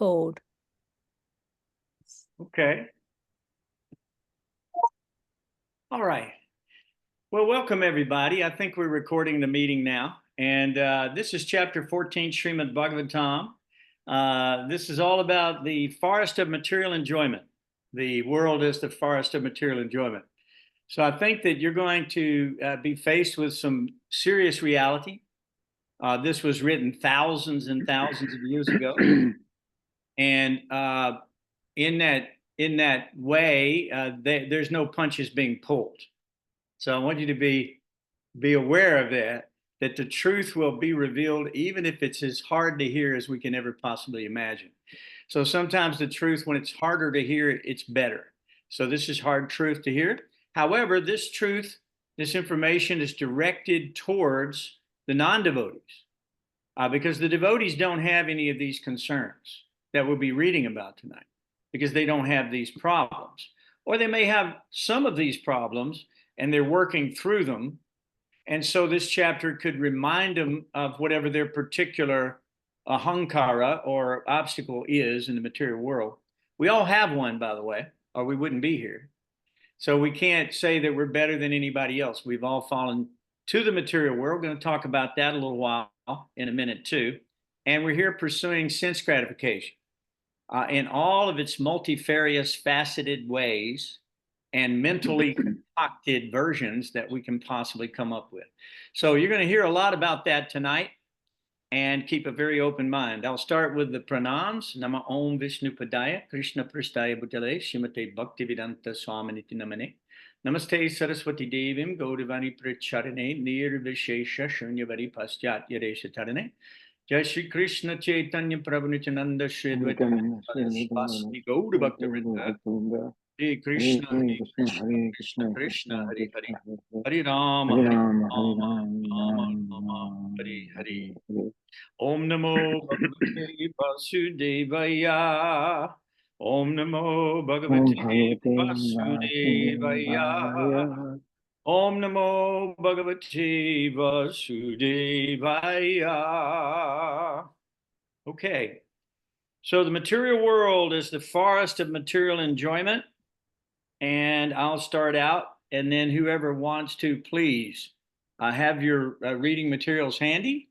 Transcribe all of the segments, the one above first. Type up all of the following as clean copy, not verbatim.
pulled. Okay. All right. Well, welcome everybody. I think we're recording the meeting now. And this is chapter 14, Srimad Bhagavatam. This is all about the forest of material enjoyment. The world is the forest of material enjoyment. So I think that you're going to be faced with some serious reality. This was written thousands and thousands of years ago. And in that way, there's no punches being pulled. So I want you to be aware of that the truth will be revealed, even if it's as hard to hear as we can ever possibly imagine. So sometimes the truth, when it's harder to hear, it's better. So this is hard truth to hear. However, this truth, this information is directed towards the non-devotees, because the devotees don't have any of these concerns that we'll be reading about tonight, because they don't have these problems. Or they may have some of these problems and they're working through them. And so this chapter could remind them of whatever their particular ahankara or obstacle is in the material world. We all have one, by the way, or we wouldn't be here. So we can't say that we're better than anybody else. We've all fallen to the material world. We're going to talk about that a little while in a minute too. And we're here pursuing sense gratification in all of its multifarious, faceted ways and mentally concocted versions that we can possibly come up with. So you're going to hear a lot about that tonight, and keep a very open mind. I'll start with the pranams. Nama Om Vishnu Padaya, Krishna Prasthaya Bhutale, Shrimate Bhaktivedanta Swaminiti Namane. Namaste Saraswati Devim, Gaudavani Pracharane, Nirvishesha Shunyavari Paschat Yadesha Tarane. Jai Shri Krishna Chaitanya Prabhu Nityananda Shri Advaita Vasni Gaur Bhaktivinoda. Hare Krishna, Hare Krishna, Krishna, Hare Hare, Hare Rama, Hare Rama, Rama Rama, Hare Hare. Om Namo Bhagavate Vasudevaya. Om Namo Bhagavate Vasudevaya. Om Namo Bhagavate Vasudevaya. Okay. So the material world is the forest of material enjoyment. And I'll start out, and then whoever wants to, please have your reading materials handy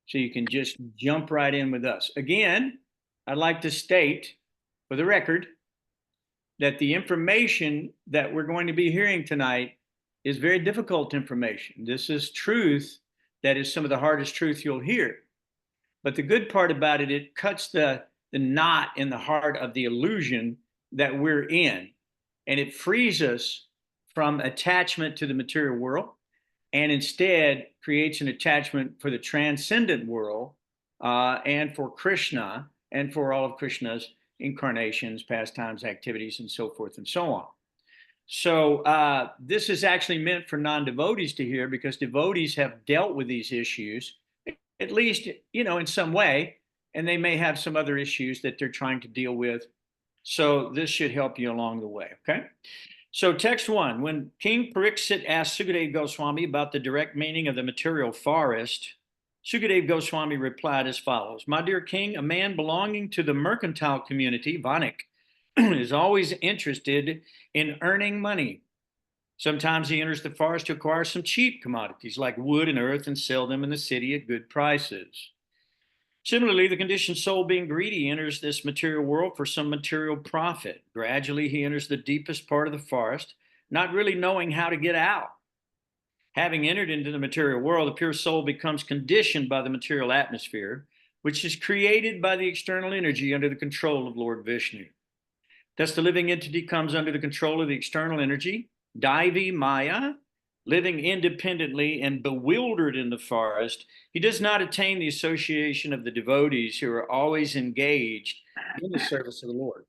so you can just jump right in with us. Again, I'd like to state for the record that the information that we're going to be hearing tonight is very difficult information. This is truth that is some of the hardest truth you'll hear. But the good part about it, it cuts the knot in the heart of the illusion that we're in. And it frees us from attachment to the material world, and instead creates an attachment for the transcendent world, and for Krishna, and for all of Krishna's incarnations, pastimes, activities, and so forth and so on. So this is actually meant for non-devotees to hear, because devotees have dealt with these issues, at least, in some way, and they may have some other issues that they're trying to deal with. So this should help you along the way, okay? So text 1, when King Pariksit asked Sukadeva Goswami about the direct meaning of the material forest, Sukadeva Goswami replied as follows: My dear king, a man belonging to the mercantile community, Vanik, is always interested in earning money. Sometimes he enters the forest to acquire some cheap commodities like wood and earth and sell them in the city at good prices. Similarly, the conditioned soul, being greedy, enters this material world for some material profit. Gradually, he enters the deepest part of the forest, not really knowing how to get out. Having entered into the material world, the pure soul becomes conditioned by the material atmosphere, which is created by the external energy under the control of Lord Vishnu. Thus, the living entity comes under the control of the external energy, Daivi Maya. Living independently and bewildered in the forest, he does not attain the association of the devotees who are always engaged in the service of the Lord.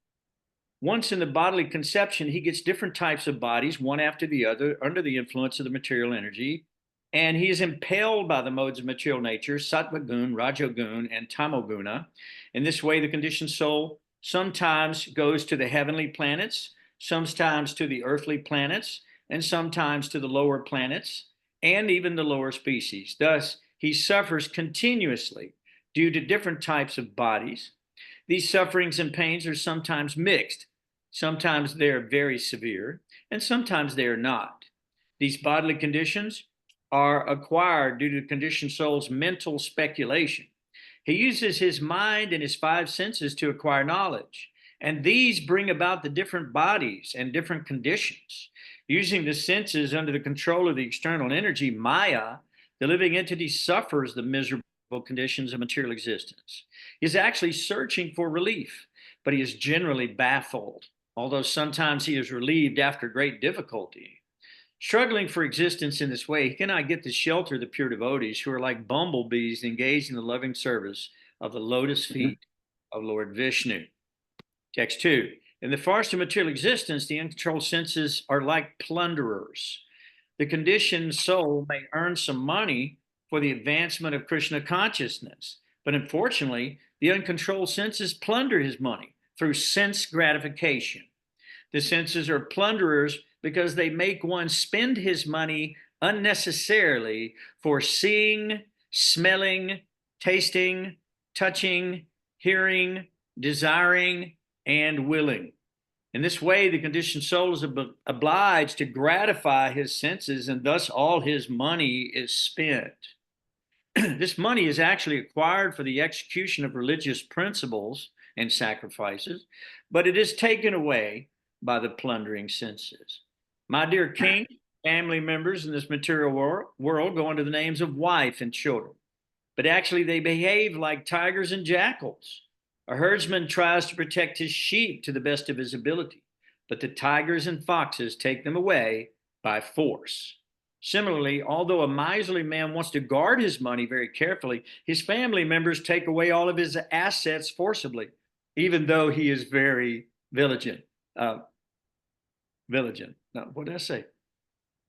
Once in the bodily conception, he gets different types of bodies, one after the other, under the influence of the material energy, and he is impelled by the modes of material nature, Sattva Gun, Rajogun, and Tamoguna. In this way, the conditioned soul sometimes goes to the heavenly planets, sometimes to the earthly planets, and sometimes to the lower planets, and even the lower species. Thus, he suffers continuously due to different types of bodies. These sufferings and pains are sometimes mixed. Sometimes they're very severe, and sometimes they are not. These bodily conditions are acquired due to the conditioned soul's mental speculation. He uses his mind and his five senses to acquire knowledge, and these bring about the different bodies and different conditions. Using the senses under the control of the external energy, Maya, the living entity suffers the miserable conditions of material existence. He is actually searching for relief, but he is generally baffled, although sometimes he is relieved after great difficulty. Struggling for existence in this way, he cannot get the shelter of the pure devotees who are like bumblebees engaged in the loving service of the lotus feet of Lord Vishnu. Text 2. In the forest of material existence, the uncontrolled senses are like plunderers. The conditioned soul may earn some money for the advancement of Krishna consciousness, but unfortunately, the uncontrolled senses plunder his money through sense gratification. The senses are plunderers because they make one spend his money unnecessarily for seeing, smelling, tasting, touching, hearing, desiring, and willing. In this way, the conditioned soul is obliged to gratify his senses, and thus all his money is spent. This money is actually acquired for the execution of religious principles and sacrifices, but it is taken away by the plundering senses. My dear king, family members in this material world go under the names of wife and children, but actually they behave like tigers and jackals. A herdsman tries to protect his sheep to the best of his ability, but the tigers and foxes take them away by force. Similarly, although a miserly man wants to guard his money very carefully, his family members take away all of his assets forcibly, even though he is very vigilant. No, what did I say?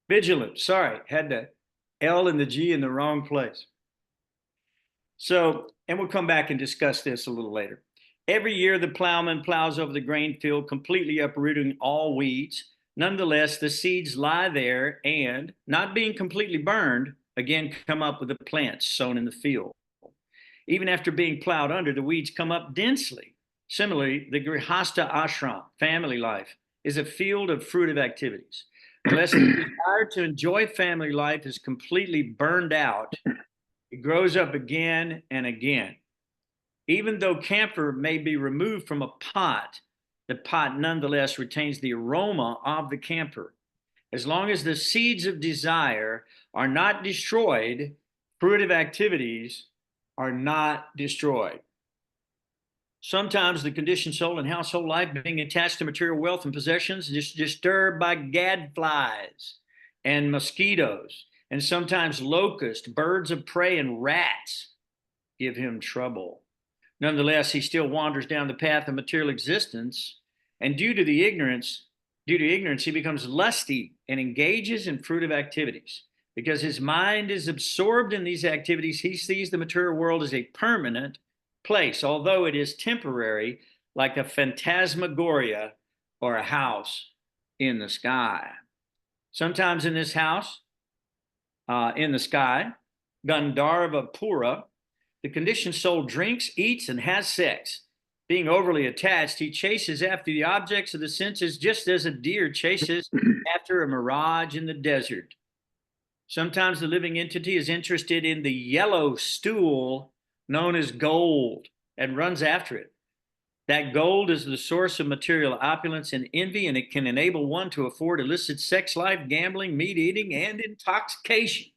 Vigilant. Sorry, had the L and the G in the wrong place. So, and we'll come back and discuss this a little later. Every year, the plowman plows over the grain field, completely uprooting all weeds. Nonetheless, the seeds lie there and, not being completely burned, again come up with the plants sown in the field. Even after being plowed under, the weeds come up densely. Similarly, the Grihastha ashram, family life, is a field of fruitive activities. Unless the desire to enjoy family life is completely burned out, it grows up again and again. Even though camphor may be removed from a pot, the pot nonetheless retains the aroma of the camphor. As long as the seeds of desire are not destroyed, fruitive activities are not destroyed. Sometimes the conditioned soul and household life, being attached to material wealth and possessions, is disturbed by gadflies and mosquitoes, and sometimes locusts, birds of prey, and rats give him trouble. Nonetheless, he still wanders down the path of material existence, and due to ignorance, he becomes lusty and engages in fruitive activities. Because his mind is absorbed in these activities, he sees the material world as a permanent place, although it is temporary, like a phantasmagoria or a house in the sky. Sometimes in this house, in the sky, Gandharva Pura, the conditioned soul drinks, eats, and has sex. Being overly attached, he chases after the objects of the senses just as a deer chases after a mirage in the desert. Sometimes the living entity is interested in the yellow stool known as gold and runs after it. That gold is the source of material opulence and envy, and it can enable one to afford illicit sex life, gambling, meat eating, and intoxication.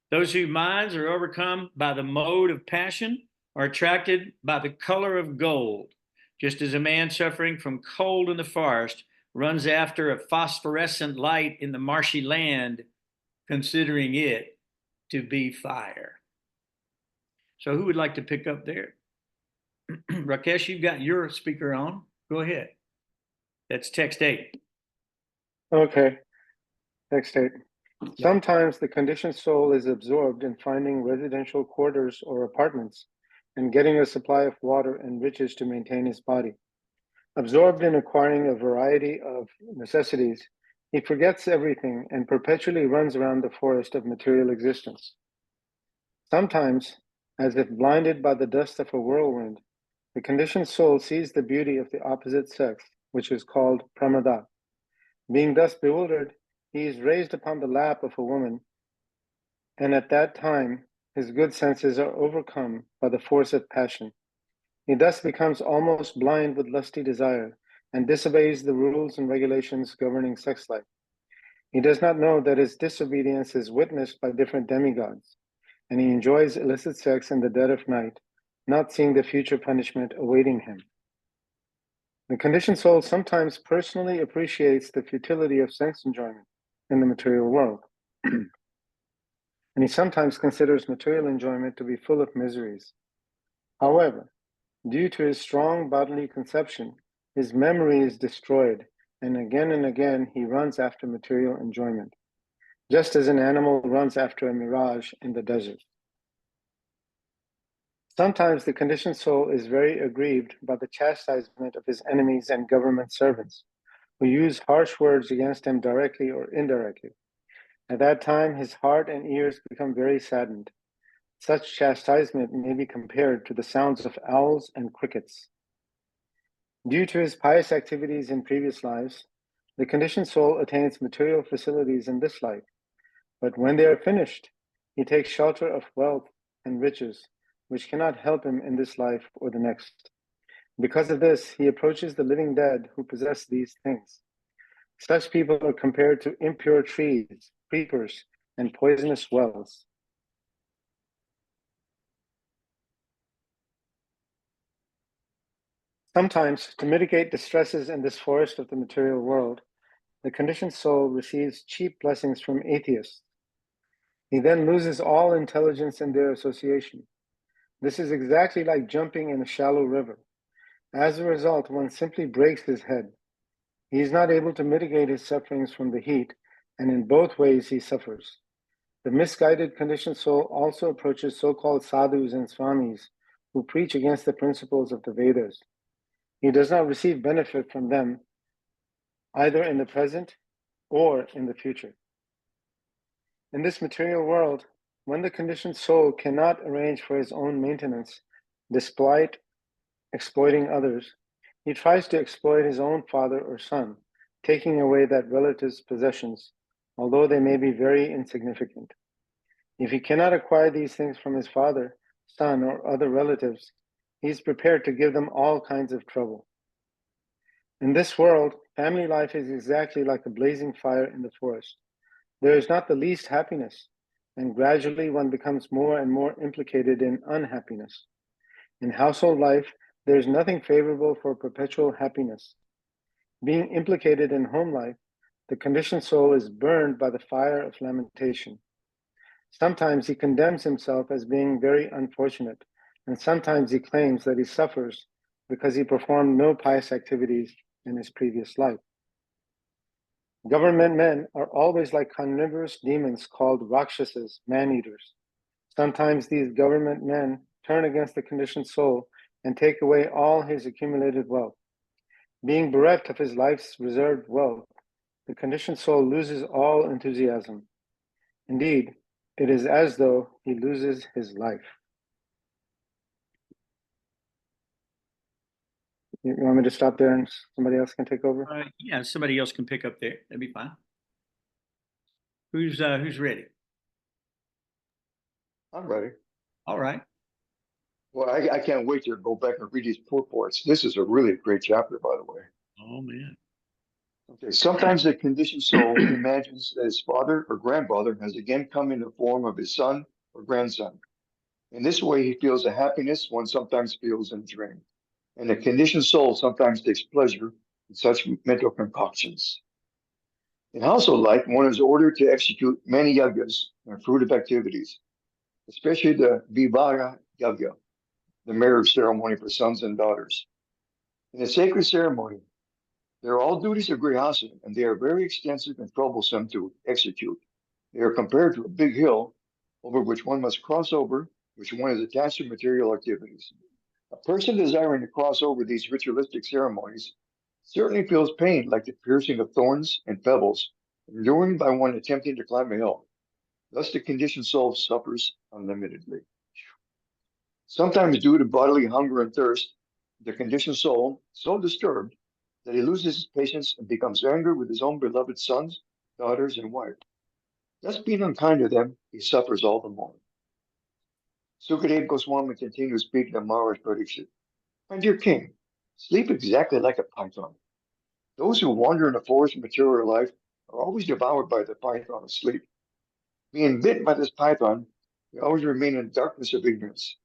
Those whose minds are overcome by the mode of passion are attracted by the color of gold, just as a man suffering from cold in the forest runs after a phosphorescent light in the marshy land, considering it to be fire. So who would like to pick up there? Rakesh, you've got your speaker on. Go ahead. That's text 8. Okay, text 8. Sometimes the conditioned soul is absorbed in finding residential quarters or apartments and getting a supply of water and riches to maintain his body. Absorbed in acquiring a variety of necessities, he forgets everything and perpetually runs around the forest of material existence. Sometimes, as if blinded by the dust of a whirlwind, The conditioned soul sees the beauty of the opposite sex, which is called pramada. Being thus bewildered, he is raised upon the lap of a woman, and at that time his good senses are overcome by the force of passion. He thus becomes almost blind with lusty desire and disobeys the rules and regulations governing sex life. He does not know that his disobedience is witnessed by different demigods, and he enjoys illicit sex in the dead of night, not seeing the future punishment awaiting him. The conditioned soul sometimes personally appreciates the futility of sex enjoyment in the material world, and he sometimes considers material enjoyment to be full of miseries. However, due to his strong bodily conception, his memory is destroyed, and again he runs after material enjoyment, just as an animal runs after a mirage in the desert. Sometimes the conditioned soul is very aggrieved by the chastisement of his enemies and government servants, who use harsh words against him directly or indirectly. At that time, his heart and ears become very saddened. Such chastisement may be compared to the sounds of owls and crickets. Due to his pious activities in previous lives, the conditioned soul attains material facilities in this life, but when they are finished, he takes shelter of wealth and riches, which cannot help him in this life or the next. Because of this, he approaches the living dead who possess these things. Such people are compared to impure trees, creepers, and poisonous wells. Sometimes, to mitigate the stresses in this forest of the material world, the conditioned soul receives cheap blessings from atheists. He then loses all intelligence in their association. This is exactly like jumping in a shallow river. As a result, one simply breaks his head. He is not able to mitigate his sufferings from the heat, and in both ways he suffers. The misguided conditioned soul also approaches so-called sadhus and swamis who preach against the principles of the Vedas. He does not receive benefit from them either in the present or in the future. In this material world, when the conditioned soul cannot arrange for his own maintenance, despite exploiting others, he tries to exploit his own father or son, taking away that relative's possessions, although they may be very insignificant. If he cannot acquire these things from his father, son, or other relatives, he is prepared to give them all kinds of trouble. In this world, family life is exactly like a blazing fire in the forest. There is not the least happiness, and gradually one becomes more and more implicated in unhappiness. In household life, there is nothing favorable for perpetual happiness. Being implicated in home life, the conditioned soul is burned by the fire of lamentation. Sometimes he condemns himself as being very unfortunate, and sometimes he claims that he suffers because he performed no pious activities in his previous life. Government men are always like carnivorous demons called rakshasas, man-eaters. Sometimes these government men turn against the conditioned soul and take away all his accumulated wealth. Being bereft of his life's reserved wealth, the conditioned soul loses all enthusiasm. Indeed, it is as though he loses his life. You want me to stop there and somebody else can take over? Yeah, somebody else can pick up there. That'd be fine. Who's ready? I'm ready. All right. Well, I can't wait to go back and read these purports. This is a really great chapter, by the way. Oh man. Okay, sometimes the conditioned soul imagines that his father or grandfather has again come in the form of his son or grandson. In this way, he feels a happiness one sometimes feels in a dream. And the conditioned soul sometimes takes pleasure in such mental concoctions. In household life, one is ordered to execute many yagas and fruitive activities, especially the Vivara yaga, the marriage ceremony for sons and daughters. In a sacred ceremony, they are all duties of grihasta, and they are very extensive and troublesome to execute. They are compared to a big hill over which one must cross over, which one is attached to material activities. A person desiring to cross over these ritualistic ceremonies certainly feels pain like the piercing of thorns and pebbles endured by one attempting to climb a hill. Thus, the conditioned soul suffers unlimitedly. Sometimes, due to bodily hunger and thirst, the conditioned soul so disturbed that he loses his patience and becomes angry with his own beloved sons, daughters, and wife. Thus, being unkind to them, he suffers all the more. Sukadeva Goswami continues speaking of Maharaj Parikshit. My dear king, sleep exactly like a python. Those who wander in the forest of material life are always devoured by the python of sleep. Being bitten by this python, they always remain in darkness of ignorance.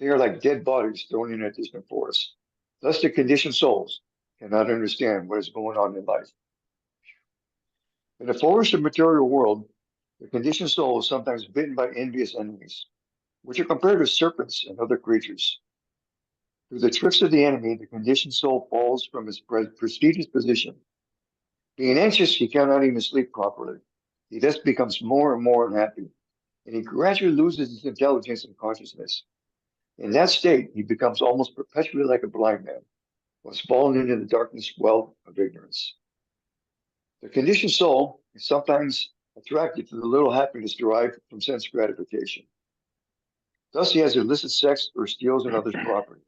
They are like dead bodies thrown in a distant forest. Thus, the conditioned souls cannot understand what is going on in life. In the forest of material world, the conditioned soul is sometimes bitten by envious enemies, which are compared to serpents and other creatures. Through the tricks of the enemy, the conditioned soul falls from his prestigious position. Being anxious, he cannot even sleep properly. He thus becomes more and more unhappy, and he gradually loses his intelligence and consciousness. In that state, he becomes almost perpetually like a blind man, was fallen into the darkness well of ignorance. The conditioned soul is sometimes attracted to the little happiness derived from sense gratification. Thus, he has illicit sex or steals another's property.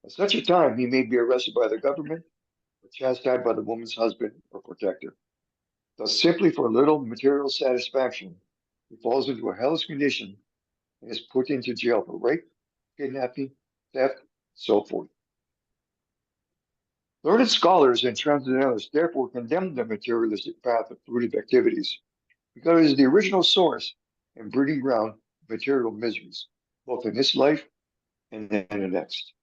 At such a time, he may be arrested by the government or chastised by the woman's husband or protector. Thus, simply for a little material satisfaction, he falls into a hellish condition and is put into jail for rape, kidnapping, theft, and so forth. Learned scholars and transcendentalists therefore condemn the materialistic path of fruitive activities because it is the original source and breeding ground of material miseries, both in this life and in the next.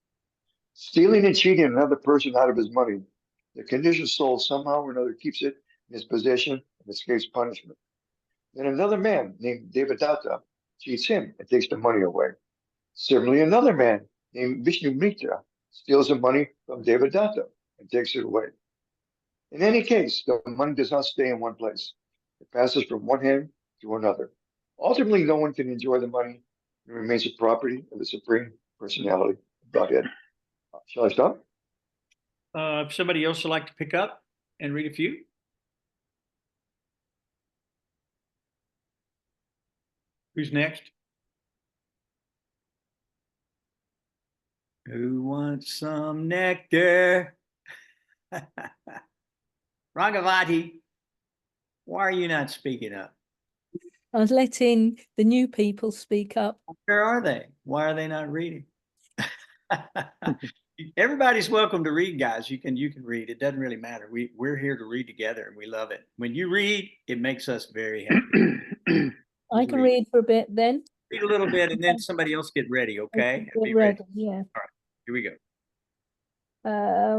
Stealing and cheating another person out of his money, the conditioned soul somehow or another keeps it in his possession and escapes punishment. Then another man named Devadatta cheats him and takes the money away. Similarly, another man named Vishnumitra steals the money from Devadatta and takes it away. In any case, the money does not stay in one place. It passes from one hand to another. Ultimately, no one can enjoy the money. It remains the property of the Supreme Personality of Godhead. Shall I stop? If somebody else would like to pick up and read a few. Who's next? Who wants some nectar? Raghavati, why are you not speaking up? I was letting the new people speak up. Where are they? Why are they not reading? Everybody's welcome to read, guys. You can read. It doesn't really matter. We're here to read together, and we love it. When you read, it makes us very happy. I can read for a bit then. Read a little bit, and then somebody else get ready, okay? Get ready, yeah. All right, here we go.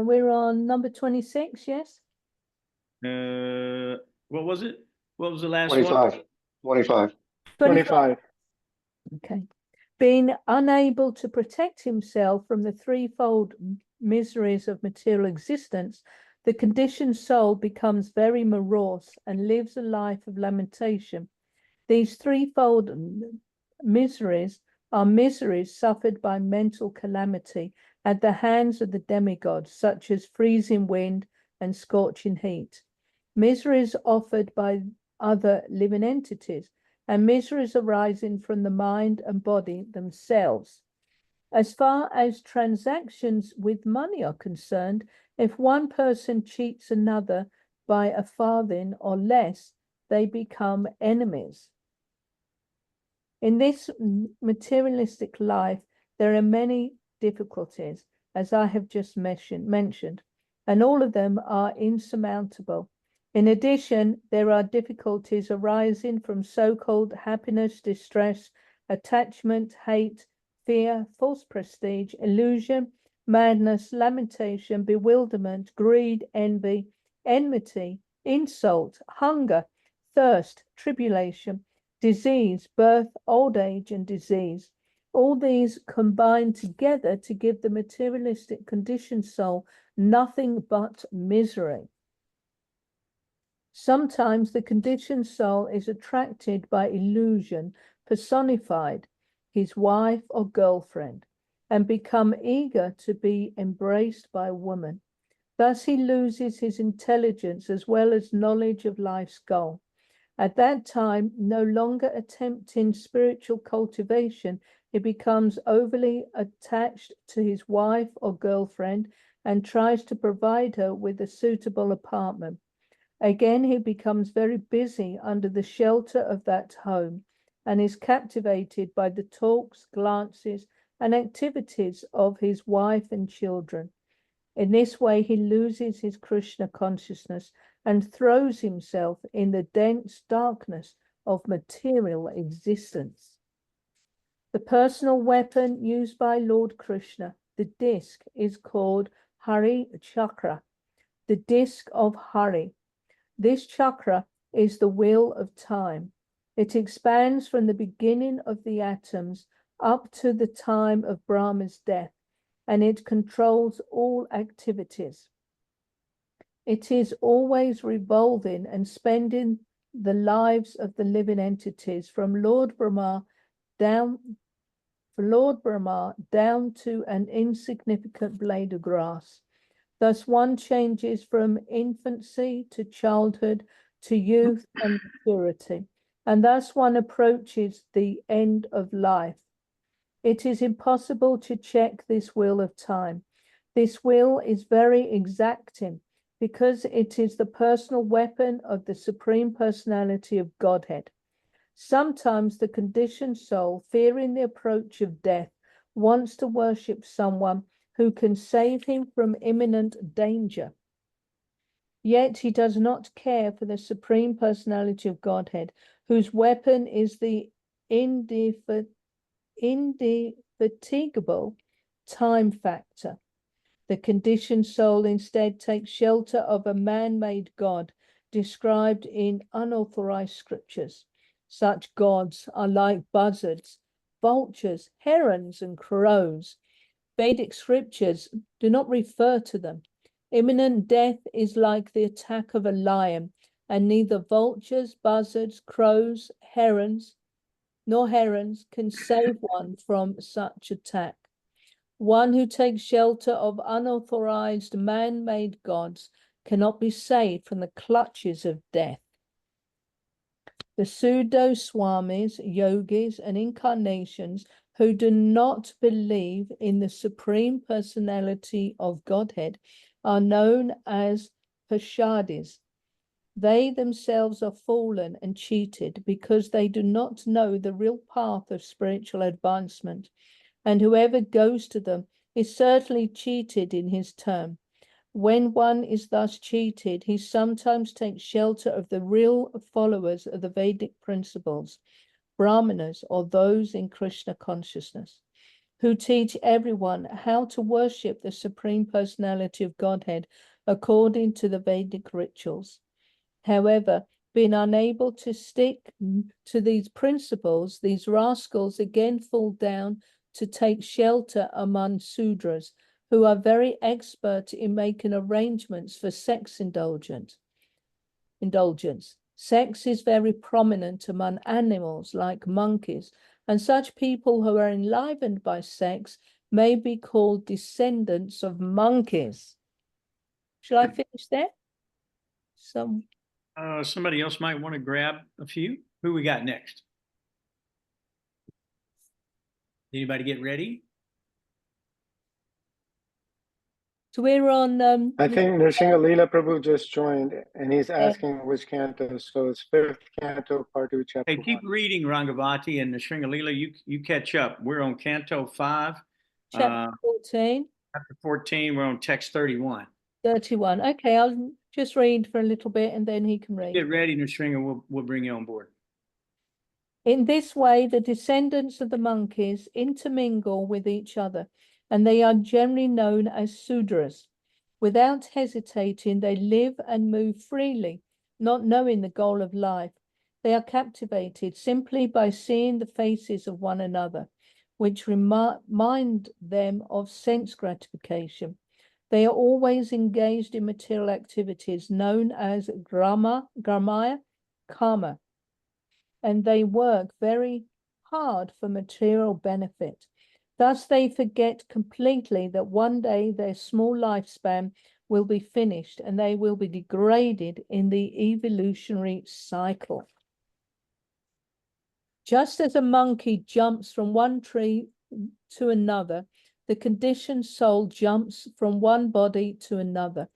We're on number 26, yes? What was it? What was the last 25. one? 25. Okay. Being unable to protect himself from the threefold miseries of material existence, the conditioned soul becomes very morose and lives a life of lamentation. These threefold miseries are miseries suffered by mental calamity at the hands of the demigods, such as freezing wind and scorching heat. Miseries offered by other living entities, and miseries arising from the mind and body themselves. As far as transactions with money are concerned, if one person cheats another by a farthing or less, they become enemies. In this materialistic life, there are many difficulties, as I have just mentioned, and all of them are insurmountable. In addition, there are difficulties arising from so-called happiness, distress, attachment, hate, fear, false prestige, illusion, madness, lamentation, bewilderment, greed, envy, enmity, insult, hunger, thirst, tribulation, disease, birth, old age, and disease. All these combine together to give the materialistic conditioned soul nothing but misery. Sometimes the conditioned soul is attracted by illusion personified, his wife or girlfriend, and become eager to be embraced by a woman. Thus he loses his intelligence as well as knowledge of life's goal. At that time, no longer attempting spiritual cultivation, he becomes overly attached to his wife or girlfriend and tries to provide her with a suitable apartment. Again, he becomes very busy under the shelter of that home and is captivated by the talks, glances, and activities of his wife and children. In this way, he loses his Krishna consciousness and throws himself in the dense darkness of material existence. The personal weapon used by Lord Krishna, the disc, is called Hari Chakra, the disc of Hari. This chakra is the wheel of time. It expands from the beginning of the atoms up to the time of Brahma's death, and it controls all activities. It is always revolving and spending the lives of the living entities from Lord Brahma down to an insignificant blade of grass. Thus one changes from infancy to childhood to youth and maturity, and thus one approaches the end of life. It is impossible to check this wheel of time. This wheel is very exacting because it is the personal weapon of the Supreme Personality of Godhead. Sometimes the conditioned soul, fearing the approach of death, wants to worship someone who can save him from imminent danger. Yet he does not care for the Supreme Personality of Godhead, whose weapon is the indefatigable time factor. The conditioned soul instead takes shelter of a man-made god described in unauthorized scriptures. Such gods are like buzzards, vultures, herons, and crows. Vedic scriptures do not refer to them. Imminent death is like the attack of a lion, and neither vultures, buzzards, crows, nor herons can save one from such attack. One who takes shelter of unauthorized man-made gods cannot be saved from the clutches of death. The pseudo-swamis, yogis, and incarnations who do not believe in the Supreme Personality of Godhead are known as Pashadis. They themselves are fallen and cheated because they do not know the real path of spiritual advancement, and whoever goes to them is certainly cheated in his turn. When one is thus cheated, he sometimes takes shelter of the real followers of the Vedic principles, Brahmanas, or those in Krishna consciousness, who teach everyone how to worship the Supreme Personality of Godhead according to the Vedic rituals. However, being unable to stick to these principles, these rascals again fall down to take shelter among Sudras, who are very expert in making arrangements for sex indulgence. Sex is very prominent among animals like monkeys, and such people who are enlivened by sex may be called descendants of monkeys. Shall I finish there? Somebody else might want to grab a few. Who we got next? Anybody get ready? So we're on. I think Nrsinga Leela Prabhu just joined, and he's asking which canto. So it's 5th canto, part 2, chapter 1. Hey, keep reading, Rangavati and Nrsinga Leela. You catch up. We're on Canto 5. Chapter 14. Chapter 14, we're on text 31. 31. Okay, I'll just read for a little bit and then he can read. Get ready, Nrsinga. We'll bring you on board. In this way, the descendants of the monkeys intermingle with each other, and they are generally known as Sudras. Without hesitating, they live and move freely, not knowing the goal of life. They are captivated simply by seeing the faces of one another, which remind them of sense gratification. They are always engaged in material activities known as gramaya karma, and they work very hard for material benefit. Thus, they forget completely that one day their small lifespan will be finished and they will be degraded in the evolutionary cycle. Just as a monkey jumps from one tree to another, the conditioned soul jumps from one body to another.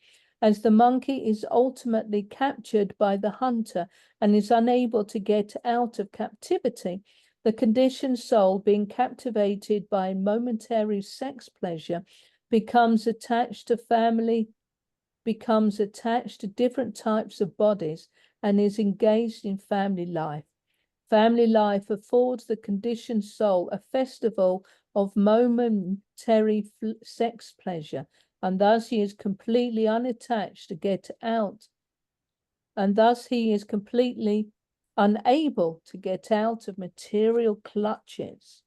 As the monkey is ultimately captured by the hunter and is unable to get out of captivity, the conditioned soul, being captivated by momentary sex pleasure, becomes attached to different types of bodies and is engaged in family life. Family life affords the conditioned soul a festival of momentary sex pleasure, and thus he is completely unattached to get out. And thus he is completely unable to get out of material clutches.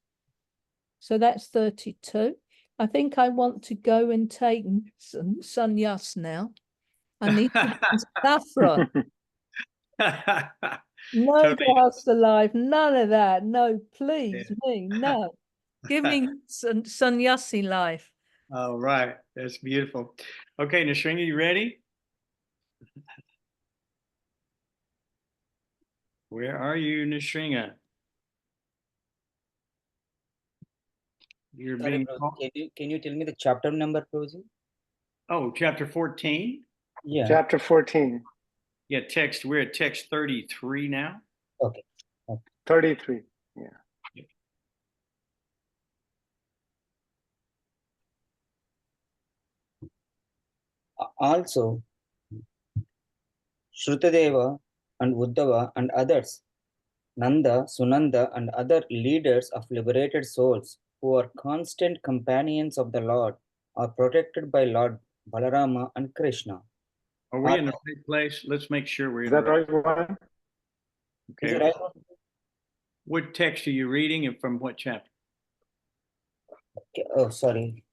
So that's 32. I think I want to go and take some sannyas now. I need to be saffron. No Totally. Grahastha life, none of that. No, please, Yeah. me, no. Give me sannyasi life. All right. That's beautiful. Okay, Nishringa, you ready? Where are you, Nishringa? You're Sorry, being bro. called. Can you tell me the chapter number, Prabhuji? Oh, chapter 14? Yeah. Chapter 14, Yeah, text. We're at text 33 now. Okay. 33. Yeah. Also, Shrutadeva and Uddhava and others, Nanda, Sunanda, and other leaders of liberated souls who are constant companions of the Lord are protected by Lord Balarama and Krishna. Are we in the right place? Let's make sure we're Is in the that right. right one? Is Okay. it right? What text are you reading and from what chapter? Okay. Oh, sorry.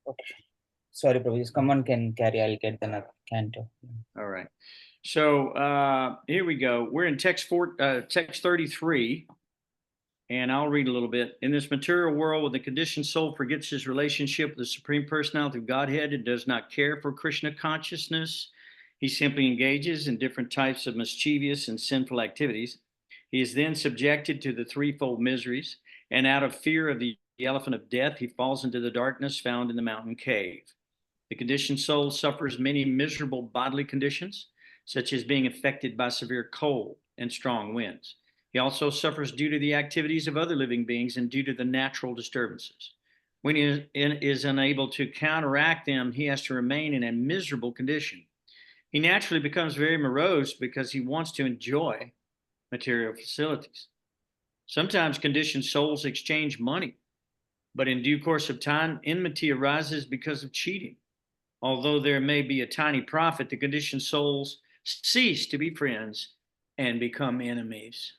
Okay. Sorry, Prabhuji. Someone can carry. I'll get the canto. All right. So here we go. We're in text 33, and I'll read a little bit. In this material world, when the conditioned soul forgets his relationship with the Supreme Personality of Godhead and does not care for Krishna consciousness, he simply engages in different types of mischievous and sinful activities. He is then subjected to the threefold miseries, and out of fear of the elephant of death, he falls into the darkness found in the mountain cave. The conditioned soul suffers many miserable bodily conditions, such as being affected by severe cold and strong winds. He also suffers due to the activities of other living beings and due to the natural disturbances. When he is unable to counteract them, he has to remain in a miserable condition. He naturally becomes very morose because he wants to enjoy material facilities. Sometimes conditioned souls exchange money, but in due course of time, enmity arises because of cheating. Although there may be a tiny profit, the conditioned souls cease to be friends and become enemies.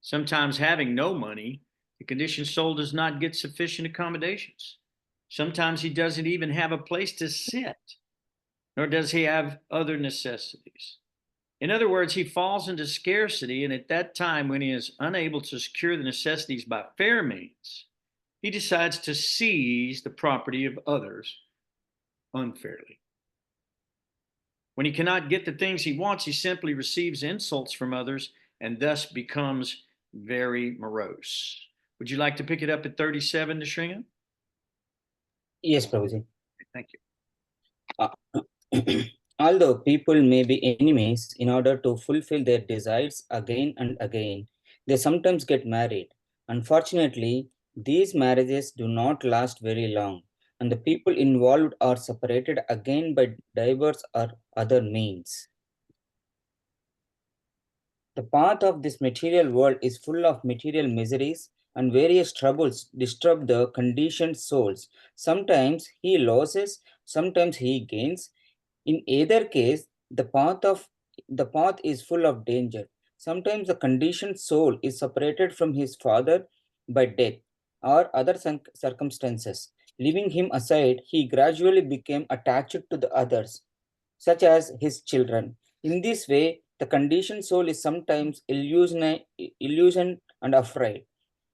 Sometimes, having no money, the conditioned soul does not get sufficient accommodations. Sometimes he doesn't even have a place to sit, nor does he have other necessities. In other words, he falls into scarcity, and at that time, when he is unable to secure the necessities by fair means, he decides to seize the property of others unfairly. When he cannot get the things he wants, he simply receives insults from others and thus becomes very morose. Would you like to pick it up at 37, Nishringa? Yes, Prabhuji. Thank you. Although people may be enemies, in order to fulfill their desires again and again, they sometimes get married. Unfortunately, these marriages do not last very long, and the people involved are separated again by divorce or other means. The path of this material world is full of material miseries, and various troubles disturb the conditioned souls. Sometimes he loses, sometimes he gains. In either case, the path is full of danger. Sometimes the conditioned soul is separated from his father by death or other circumstances. Leaving him aside, he gradually became attached to the others, such as his children. In this way, the conditioned soul is sometimes illusioned and afraid.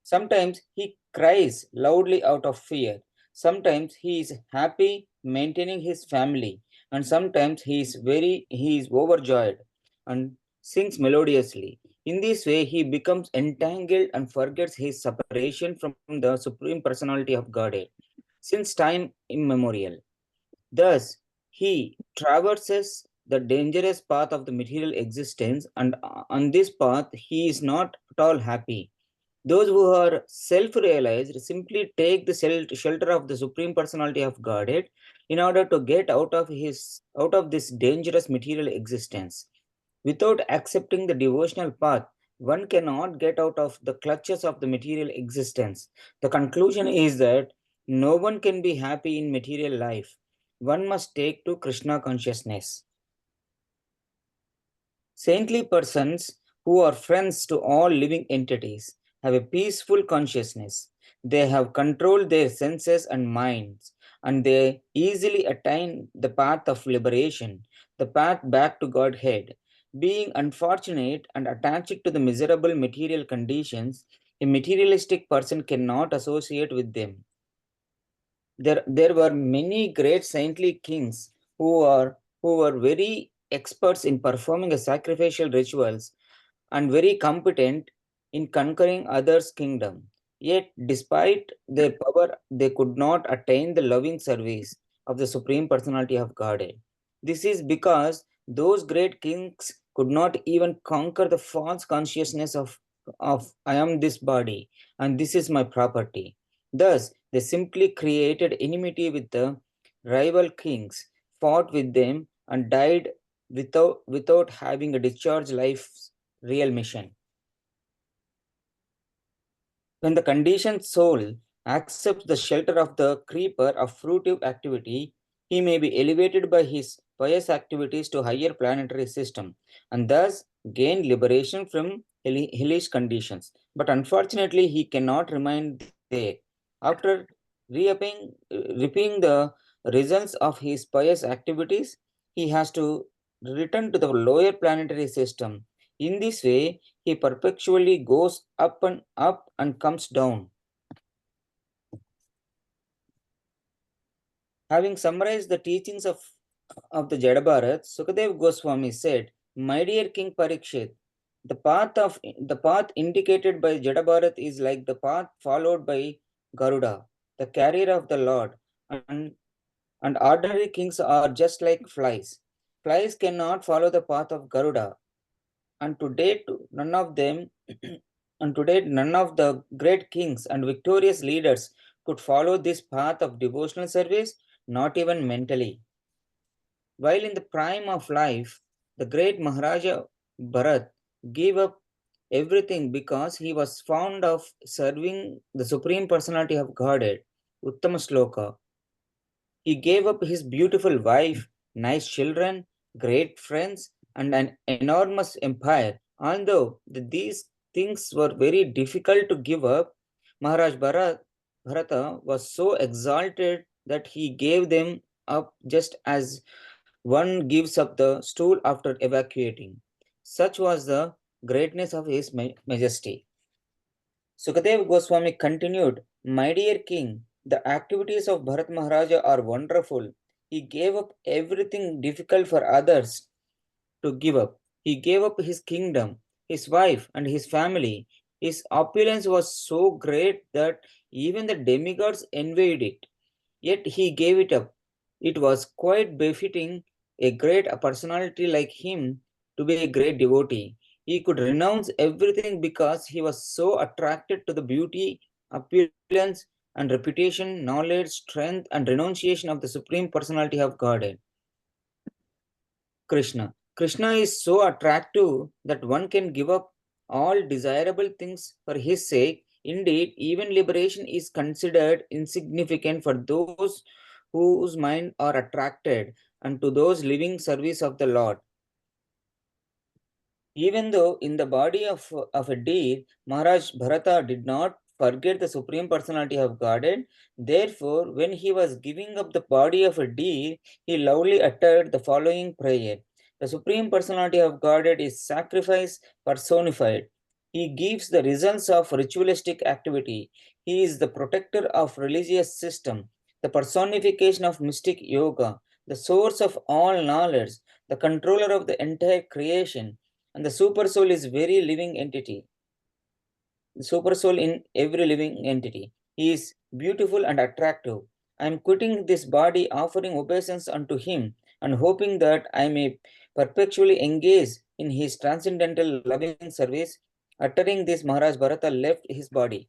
Sometimes he cries loudly out of fear. Sometimes he is happy maintaining his family, and sometimes he is overjoyed and sings melodiously. In this way, he becomes entangled and forgets his separation from the Supreme Personality of Godhead since time immemorial. Thus, he traverses the dangerous path of the material existence, and on this path, he is not at all happy. Those who are self-realized simply take the shelter of the Supreme Personality of Godhead in order to get out of this dangerous material existence. Without accepting the devotional path, one cannot get out of the clutches of the material existence. The conclusion is that no one can be happy in material life. One must take to Krishna consciousness. Saintly persons who are friends to all living entities have a peaceful consciousness. They have controlled their senses and minds, and they easily attain the path of liberation, the path back to Godhead. Being unfortunate and attached to the miserable material conditions, a materialistic person cannot associate with them. There were many great saintly kings who were very experts in performing a sacrificial rituals and very competent in conquering others' kingdom. Yet, despite their power, they could not attain the loving service of the Supreme Personality of Godhead. This is because those great kings could not even conquer the false consciousness of I am this body and this is my property. Thus, they simply created enmity with the rival kings, fought with them, and died without having a discharged life's real mission. When the conditioned soul accepts the shelter of the creeper of fruitive activity, he may be elevated by his pious activities to higher planetary system and thus gain liberation from hellish conditions. But unfortunately, he cannot remain there. After reaping the results of his pious activities, he has to return to the lower planetary system. In this way, he perpetually goes up and comes down. Having summarized the teachings of the Jadabharat, Sukadev Goswami said, "My dear King Parikshit, the path indicated by Jadabharat is like the path followed by Garuda, the carrier of the Lord, and ordinary kings are just like flies. Flies cannot follow the path of Garuda, and to date none of them and to date none of the great kings and victorious leaders could follow this path of devotional service, not even mentally. While in the prime of life, the great Maharaja Bharat gave up everything because he was fond of serving the Supreme Personality of Godhead, Uttama Sloka. He gave up his beautiful wife, nice children, great friends, and an enormous empire. Although these things were very difficult to give up, Maharaj Bharata was so exalted that he gave them up just as one gives up the stool after evacuating. Such was the greatness of his majesty. Sukadev Goswami continued, "My dear king, the activities of Bharat Maharaja are wonderful. He gave up everything difficult for others to give up. He gave up his kingdom, his wife, and his family. His opulence was so great that even the demigods envied it. Yet he gave it up. It was quite befitting a great personality like him to be a great devotee. He could renounce everything because he was so attracted to the beauty, opulence, and reputation, knowledge, strength, and renunciation of the Supreme Personality of Godhead, Krishna. Krishna is so attractive that one can give up all desirable things for his sake. Indeed, even liberation is considered insignificant for those whose mind are attracted and to those living service of the Lord. Even though in the body of a deer, Maharaj Bharata did not forget the Supreme Personality of Godhead. Therefore, when he was giving up the body of a deer, he loudly uttered the following prayer. The Supreme Personality of Godhead is sacrifice personified. He gives the results of ritualistic activity. He is the protector of religious system, the personification of mystic yoga, the source of all knowledge, the controller of the entire creation, and the super soul is very living entity. The super soul in every living entity. He is beautiful and attractive. I am quitting this body, offering obeisance unto him, and hoping that I may perpetually engage in his transcendental loving service. Uttering this, Maharaj Bharata left his body.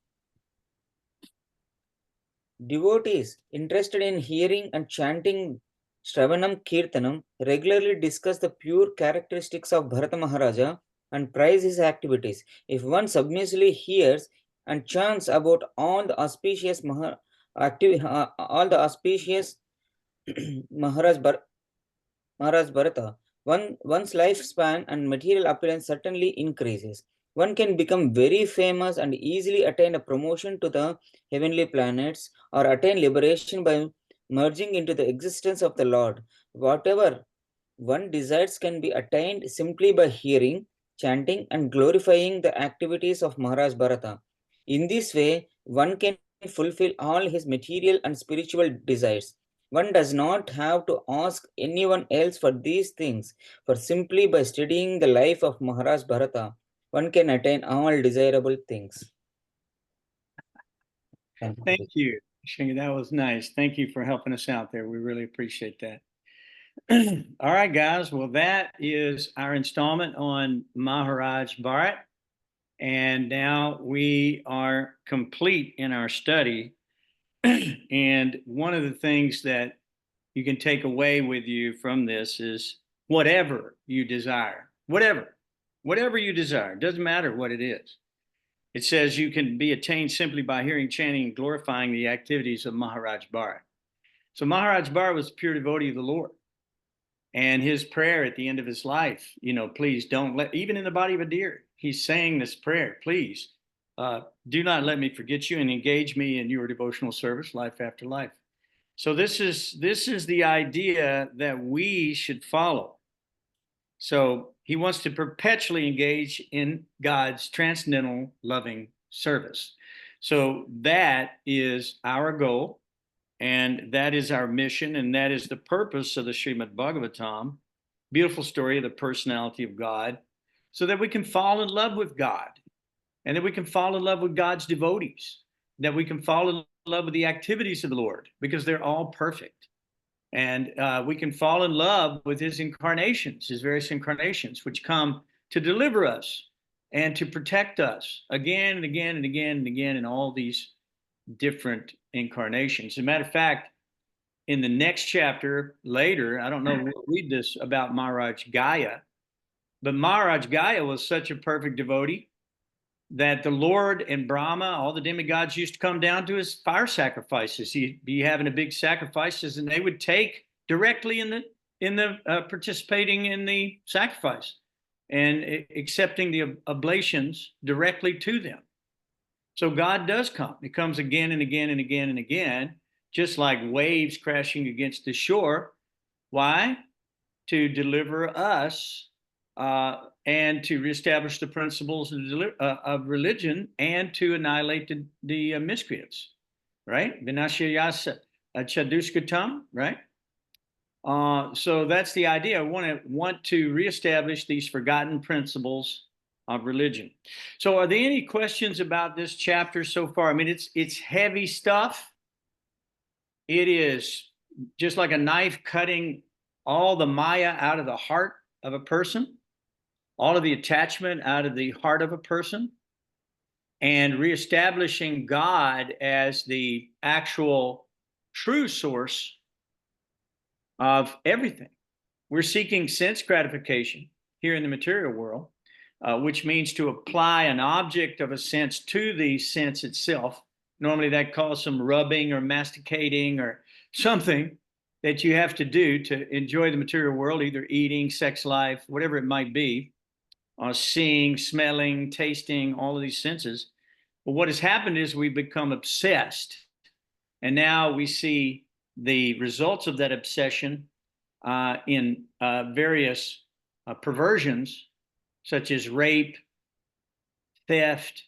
Devotees interested in hearing and chanting Shravanam Kirtanam regularly discuss the pure characteristics of Bharata Maharaja and praise his activities. If one submissively hears and chants about all the auspicious Maharaj Bharata, one's lifespan and material appearance certainly increases. One can become very famous and easily attain a promotion to the heavenly planets or attain liberation by merging into the existence of the Lord. Whatever one desires can be attained simply by hearing, chanting, and glorifying the activities of Maharaj Bharata. In this way, one can fulfill all his material and spiritual desires. One does not have to ask anyone else for these things, for simply by studying the life of Maharaj Bharata, one can attain all desirable things. Thank you. Thank you, Shinga. That was nice. Thank you for helping us out there. We really appreciate that. All right, guys. Well, that is our installment on Maharaj Bharat. And now we are complete in our study. And one of the things that you can take away with you from this is whatever you desire, whatever you desire, doesn't matter what it is. It says you can be attained simply by hearing, chanting, and glorifying the activities of Maharaj Bharat. So Maharaj Bharat was a pure devotee of the Lord. And his prayer at the end of his life, please don't let, even in the body of a deer, he's saying this prayer, please do not let me forget you and engage me in your devotional service, life after life. So this is the idea that we should follow. So he wants to perpetually engage in God's transcendental loving service. So that is our goal, and that is our mission, and that is the purpose of the Srimad Bhagavatam, beautiful story of the personality of God, so that we can fall in love with God, and that we can fall in love with God's devotees, that we can fall in love with the activities of the Lord, because they're all perfect. And we can fall in love with his incarnations, his various incarnations, which come to deliver us and to protect us again and again and again and again in all these different incarnations. As a matter of fact, in the next chapter later, I don't know, we'll read this about Maharaj Gaya, but Maharaj Gaya was such a perfect devotee that the Lord and Brahma, all the demigods, used to come down to his fire sacrifices. He'd be having a big sacrifices, and they would take directly in the participating in the sacrifice and accepting the oblations directly to them. So God does come. He comes again and again and again and again, just like waves crashing against the shore. Why? To deliver us and to reestablish the principles of religion and to annihilate the miscreants, right? Vinashayasa chadushkatam, right? So that's the idea. I want to reestablish these forgotten principles of religion. So are there any questions about this chapter so far? I mean, it's heavy stuff. It is just like a knife cutting all the Maya out of the heart of a person, all of the attachment out of the heart of a person, and reestablishing God as the actual true source of everything. We're seeking sense gratification here in the material world, which means to apply an object of a sense to the sense itself. Normally that calls some rubbing or masticating or something that you have to do to enjoy the material world, either eating, sex life, whatever it might be, seeing, smelling, tasting, all of these senses. But what has happened is we've become obsessed. And now we see the results of that obsession in various perversions, such as rape, theft,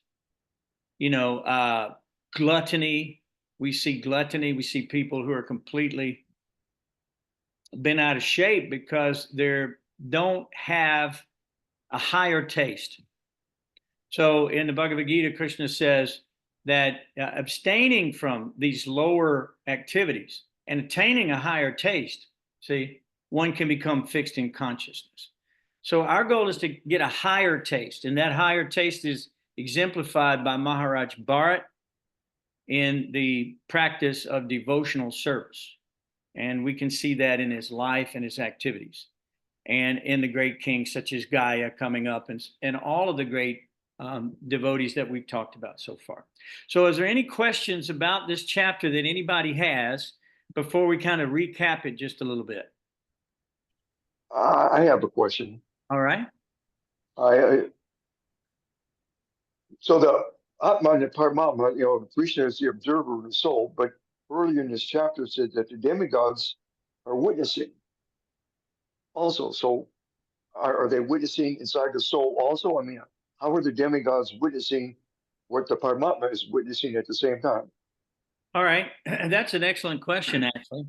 gluttony. We see gluttony. We see people who are completely been out of shape because they don't have a higher taste. So in the Bhagavad Gita, Krishna says that abstaining from these lower activities and attaining a higher taste, see, one can become fixed in consciousness. So our goal is to get a higher taste, and that higher taste is exemplified by Maharaj Bharat in the practice of devotional service. And we can see that in his life and his activities, and in the great kings such as Gaia coming up, and all of the great devotees that we've talked about so far. So is there any questions about this chapter that anybody has before we kind of recap it just a little bit? I have a question. All right. So the Atma and the Paramatma, you know, Krishna is the observer of the soul, but earlier in this chapter it said that the demigods are witnessing also. So are they witnessing inside the soul also? I mean, how are the demigods witnessing what the Paramatma is witnessing at the same time? All right. That's an excellent question, actually.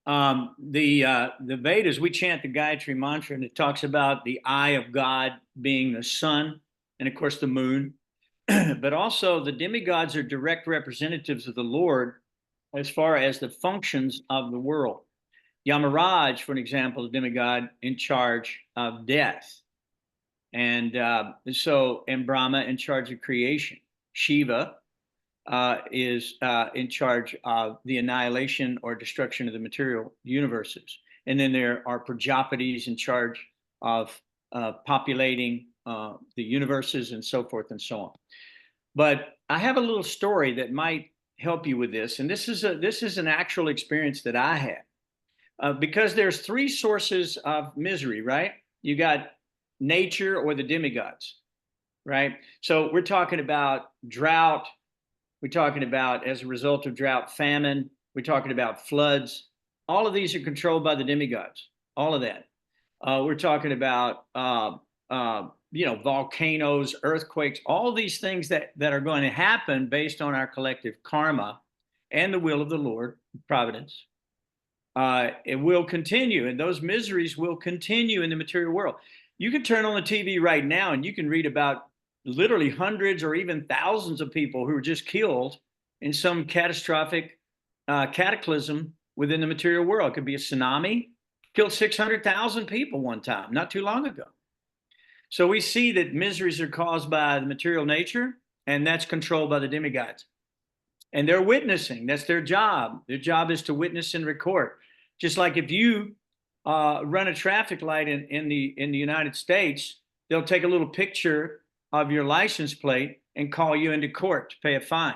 The Vedas, we chant the Gayatri mantra, and it talks about the eye of God being the sun and, of course, the moon. But also the demigods are direct representatives of the Lord as far as the functions of the world. Yamaraj, for an example, a demigod in charge of death. And Brahma in charge of creation. Shiva is in charge of the annihilation or destruction of the material universes. And then there are Prajapatis in charge of populating the universes and so forth and so on. But I have a little story that might help you with this. And this is an actual experience that I had. Because there's three sources of misery, right? You got nature or the demigods, right? So we're talking about drought. We're talking about, as a result of drought, famine. We're talking about floods. All of these are controlled by the demigods. All of that. We're talking about, volcanoes, earthquakes, all these things that are going to happen based on our collective karma and the will of the Lord, providence. It will continue, and those miseries will continue in the material world. You can turn on the TV right now and you can read about literally hundreds or even thousands of people who were just killed in some catastrophic cataclysm within the material world. It could be a tsunami, killed 600,000 people one time, not too long ago. So we see that miseries are caused by the material nature, and that's controlled by the demigods. And they're witnessing. That's their job. Their job is to witness and record. Just like if you run a traffic light in the United States, they'll take a little picture of your license plate and call you into court to pay a fine.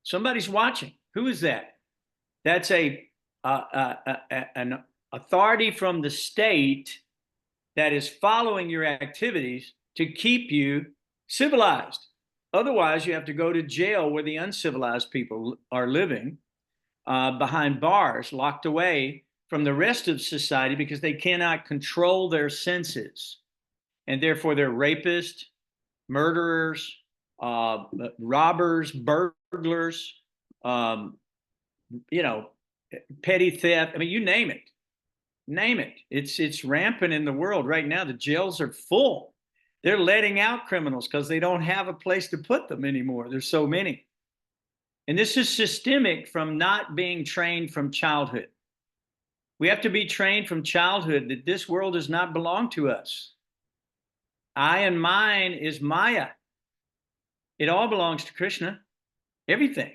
Somebody's watching. Who is that? That's an authority from the state that is following your activities to keep you civilized. Otherwise, you have to go to jail where the uncivilized people are living, behind bars, locked away from the rest of society because they cannot control their senses. And therefore, they're rapists, murderers, robbers, burglars, petty theft. I mean, you name it. Name it. It's rampant in the world right now. The jails are full. They're letting out criminals because they don't have a place to put them anymore. There's so many. And this is systemic from not being trained from childhood. We have to be trained from childhood that this world does not belong to us. I and mine is Maya. It all belongs to Krishna, everything.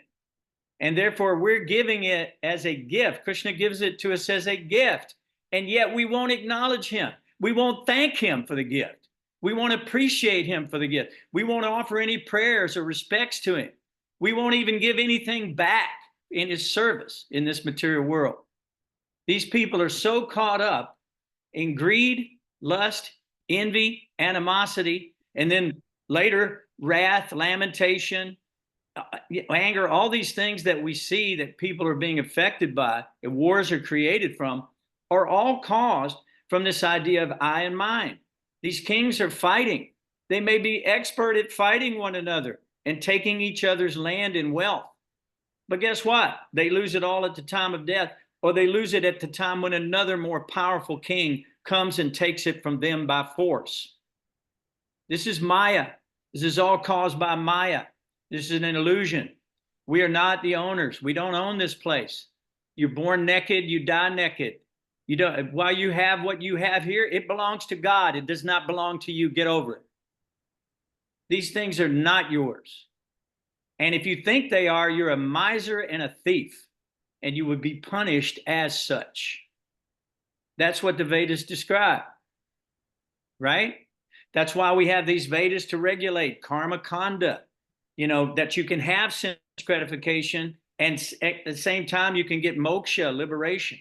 And therefore, we're giving it as a gift. Krishna gives it to us as a gift. And yet we won't acknowledge him. We won't thank him for the gift. We won't appreciate him for the gift. We won't offer any prayers or respects to him. We won't even give anything back in his service in this material world. These people are so caught up in greed, lust, envy, animosity, and then later wrath, lamentation, anger, all these things that we see that people are being affected by and wars are created from are all caused from this idea of I and mine. These kings are fighting. They may be expert at fighting one another and taking each other's land and wealth. But guess what? They lose it all at the time of death, or they lose it at the time when another more powerful king comes and takes it from them by force. This is Maya. This is all caused by Maya. This is an illusion. We are not the owners. We don't own this place. You're born naked, you die naked. You don't, while you have what you have here, it belongs to God. It does not belong to you. Get over it. These things are not yours. And if you think they are, you're a miser and a thief, and you would be punished as such. That's what the Vedas describe, right? That's why we have these Vedas to regulate karma kanda, you know, that you can have sense gratification and at the same time you can get moksha, liberation,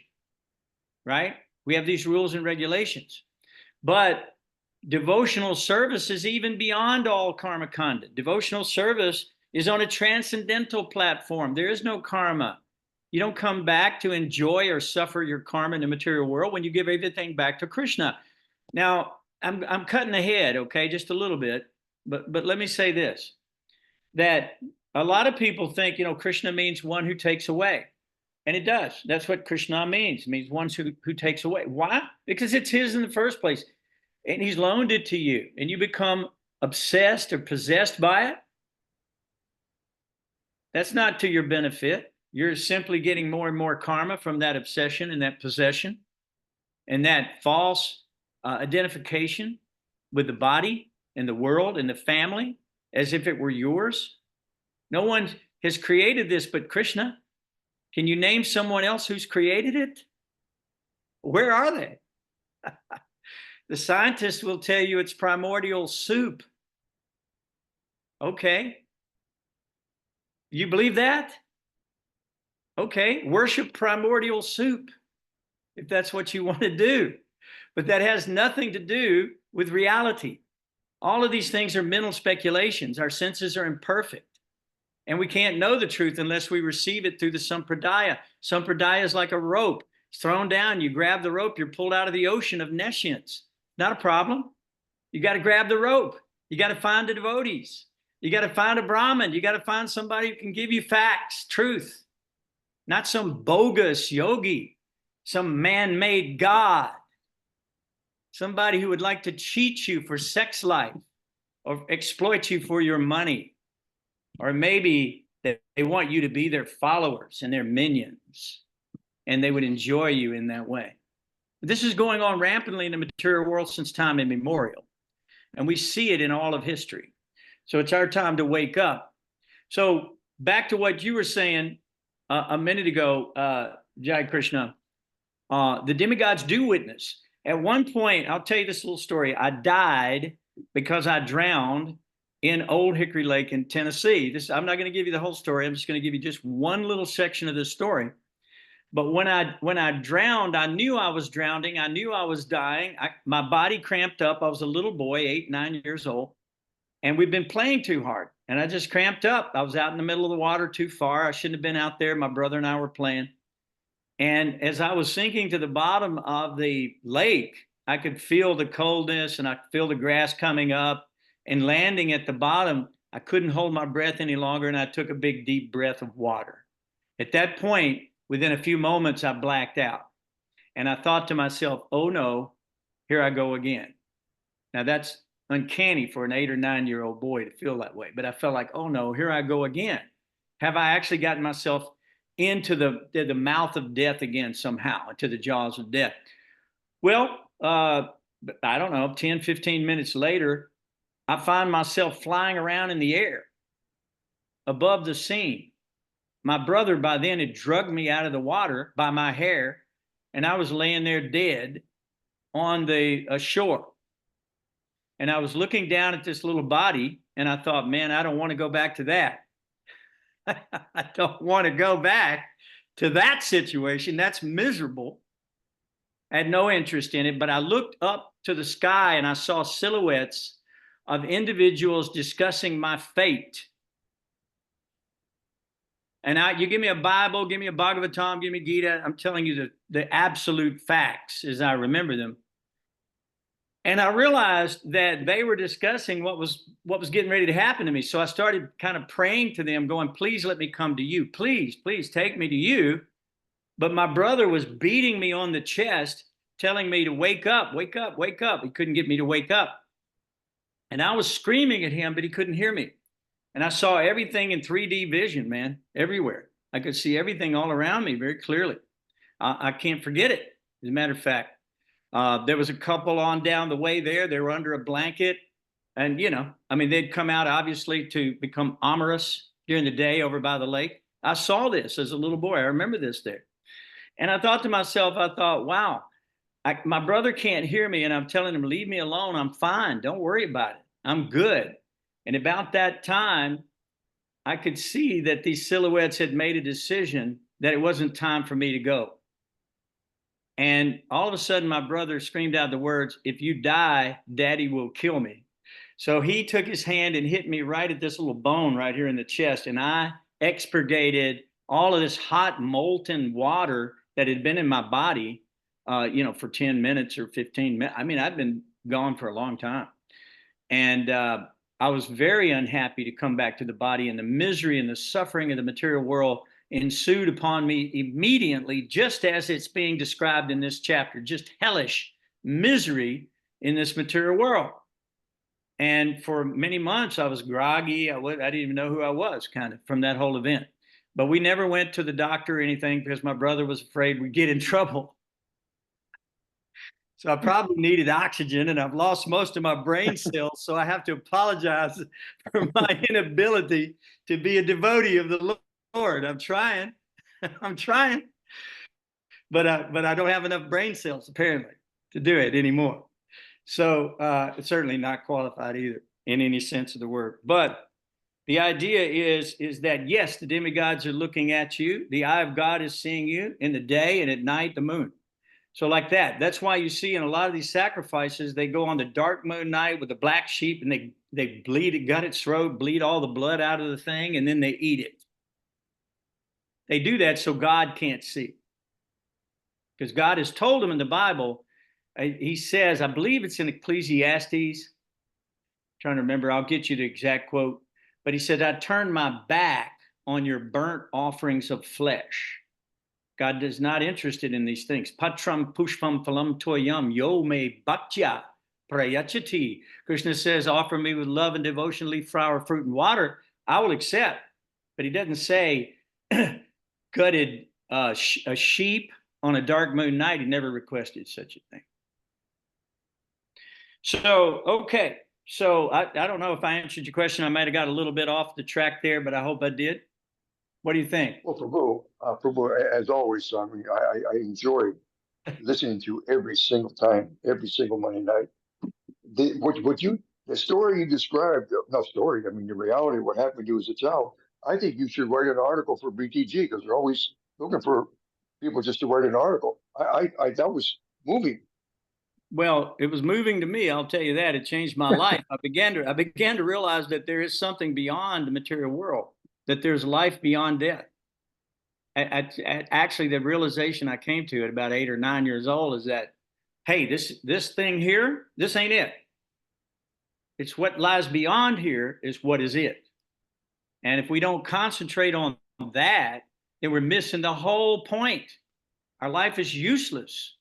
right? We have these rules and regulations. But devotional service is even beyond all karma kanda. Devotional service is on a transcendental platform. There is no karma. You don't come back to enjoy or suffer your karma in the material world when you give everything back to Krishna. Now, I'm cutting ahead, okay, just a little bit, but let me say this, that a lot of people think, you know, Krishna means one who takes away. And it does. That's what Krishna means. It means one who takes away. Why? Because it's his in the first place. And he's loaned it to you. And you become obsessed or possessed by it. That's not to your benefit. You're simply getting more and more karma from that obsession and that possession and that false identification with the body and the world and the family as if it were yours. No one has created this but Krishna. Can you name someone else who's created it? Where are they? The scientists will tell you it's primordial soup. Okay. You believe that? Okay, worship primordial soup if that's what you want to do. But that has nothing to do with reality. All of these things are mental speculations. Our senses are imperfect. And we can't know the truth unless we receive it through the sampradaya. Sampradaya is like a rope. It's thrown down. You grab the rope. You're pulled out of the ocean of nescience. Not a problem. You got to grab the rope. You got to find the devotees. You got to find a Brahmin. You got to find somebody who can give you facts, truth. Not some bogus yogi, some man-made God. Somebody who would like to cheat you for sex life or exploit you for your money. Or maybe they want you to be their followers and their minions, and they would enjoy you in that way. This is going on rampantly in the material world since time immemorial, and we see it in all of history. So it's our time to wake up. So back to what you were saying a minute ago, Jai Krishna, the demigods do witness. At one point, I'll tell you this little story. I died because I drowned in Old Hickory Lake in Tennessee. I'm not going to give you the whole story. I'm just going to give you just one little section of this story. But when I drowned, I knew I was drowning. I knew I was dying. My body cramped up. I was a little boy, 8, 9 years old. And we've been playing too hard. And I just cramped up. I was out in the middle of the water too far. I shouldn't have been out there. My brother and I were playing. And as I was sinking to the bottom of the lake, I could feel the coldness and I could feel the grass coming up. And landing at the bottom, I couldn't hold my breath any longer, and I took a big, deep breath of water. At that point, within a few moments, I blacked out. And I thought to myself, oh no, here I go again. Now that's uncanny for an 8 or 9-year-old boy to feel that way. But I felt like, oh no, here I go again. Have I actually gotten myself into the mouth of death again somehow, into the jaws of death? Well, I don't know, 10, 15 minutes later, I find myself flying around in the air above the scene. My brother by then had drugged me out of the water by my hair, and I was laying there dead on the shore. And I was looking down at this little body, and I thought, man, I don't want to go back to that. I don't want to go back to that situation. That's miserable. I had no interest in it, but I looked up to the sky and I saw silhouettes of individuals discussing my fate. And you give me a Bible, give me a Bhagavatam, give me Gita, I'm telling you the absolute facts as I remember them. And I realized that they were discussing what was getting ready to happen to me. So I started kind of praying to them, going, please let me come to you. Please, please take me to you. But my brother was beating me on the chest telling me to wake up, wake up, wake up. He couldn't get me to wake up. And I was screaming at him, but he couldn't hear me. And I saw everything in 3D vision, man, everywhere. I could see everything all around me very clearly. I can't forget it. As a matter of fact, there was a couple on down the way there. They were under a blanket. And, you know, I mean, they'd come out obviously to become amorous during the day over by the lake. I saw this as a little boy. I remember this there. And I thought to myself, wow, my brother can't hear me. And I'm telling him, leave me alone. I'm fine. Don't worry about it. I'm good. And about that time, I could see that these silhouettes had made a decision that it wasn't time for me to go. And all of a sudden, my brother screamed out the words, "If you die, Daddy will kill me." So he took his hand and hit me right at this little bone right here in the chest. And I expurgated all of this hot molten water that had been in my body, you know, for 10 minutes or 15 minutes. I mean, I've been gone for a long time. And I was very unhappy to come back to the body, and the misery and the suffering of the material world ensued upon me immediately, just as it's being described in this chapter, just hellish misery in this material world. And for many months, I was groggy. I didn't even know who I was, kind of, from that whole event. But we never went to the doctor or anything because my brother was afraid we'd get in trouble. So I probably needed oxygen, and I've lost most of my brain cells. So I have to apologize for my inability to be a devotee of the Lord. I'm trying. I'm trying. But I don't have enough brain cells, apparently, to do it anymore. So certainly not qualified either in any sense of the word. But the idea is that, yes, the demigods are looking at you. The eye of God is seeing you in the day, and at night, the moon. So like that. That's why you see in a lot of these sacrifices, they go on the dark moon night with the black sheep, and they bleed it, gut its throat, bleed all the blood out of the thing, and then they eat it. They do that so God can't see. Because God has told them in the Bible, he says, I believe it's in Ecclesiastes, I'm trying to remember, I'll get you the exact quote, but he said, I turned my back on your burnt offerings of flesh. God is not interested in these things. Patram pushpam phalam toyam yo me bhaktya prayachati. Krishna says, offer me with love and devotion, leaf, flower, fruit, and water. I will accept. But he doesn't say gutted a sheep on a dark moon night. He never requested such a thing. So, okay. So I don't know if I answered your question. I might have got a little bit off the track there, but I hope I did. What do you think? Well, Prabhu, as always, Swami, I enjoy listening to you every single time, every single Monday night. The story you described, not story, I mean, the reality of what happened to you as a child, I think you should write an article for BTG, because they're always looking for people just to write an article. That was moving. Well, it was moving to me. I'll tell you that. It changed my life. I began to realize that there is something beyond the material world, that there's life beyond death. Actually, the realization I came to at about 8 or 9 years old is that, hey, this thing here, this ain't it. It's what lies beyond here is what is it. And if we don't concentrate on that, then we're missing the whole point. Our life is useless.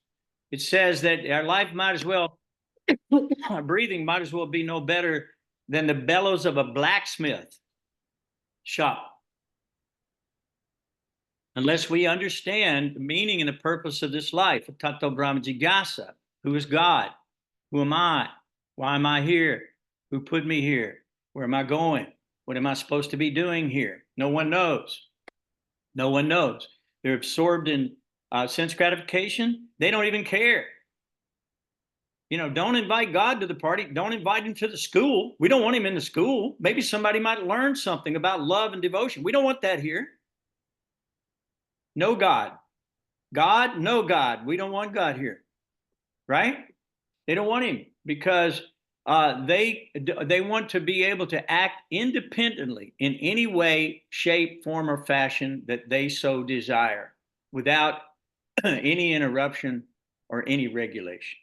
It says that our life might as well, our breathing might as well be no better than the bellows of a blacksmith shop. Unless we understand the meaning and the purpose of this life. Tato Brahma Jigasa. Who is God? Who am I? Why am I here? Who put me here? Where am I going? What am I supposed to be doing here? No one knows. No one knows. They're absorbed in sense gratification. They don't even care. You know, don't invite God to the party. Don't invite him to the school. We don't want him in the school. Maybe somebody might learn something about love and devotion. We don't want that here. No God. God, no God. We don't want God here. Right? They don't want him because they want to be able to act independently in any way, shape, form, or fashion that they so desire without any interruption or any regulation.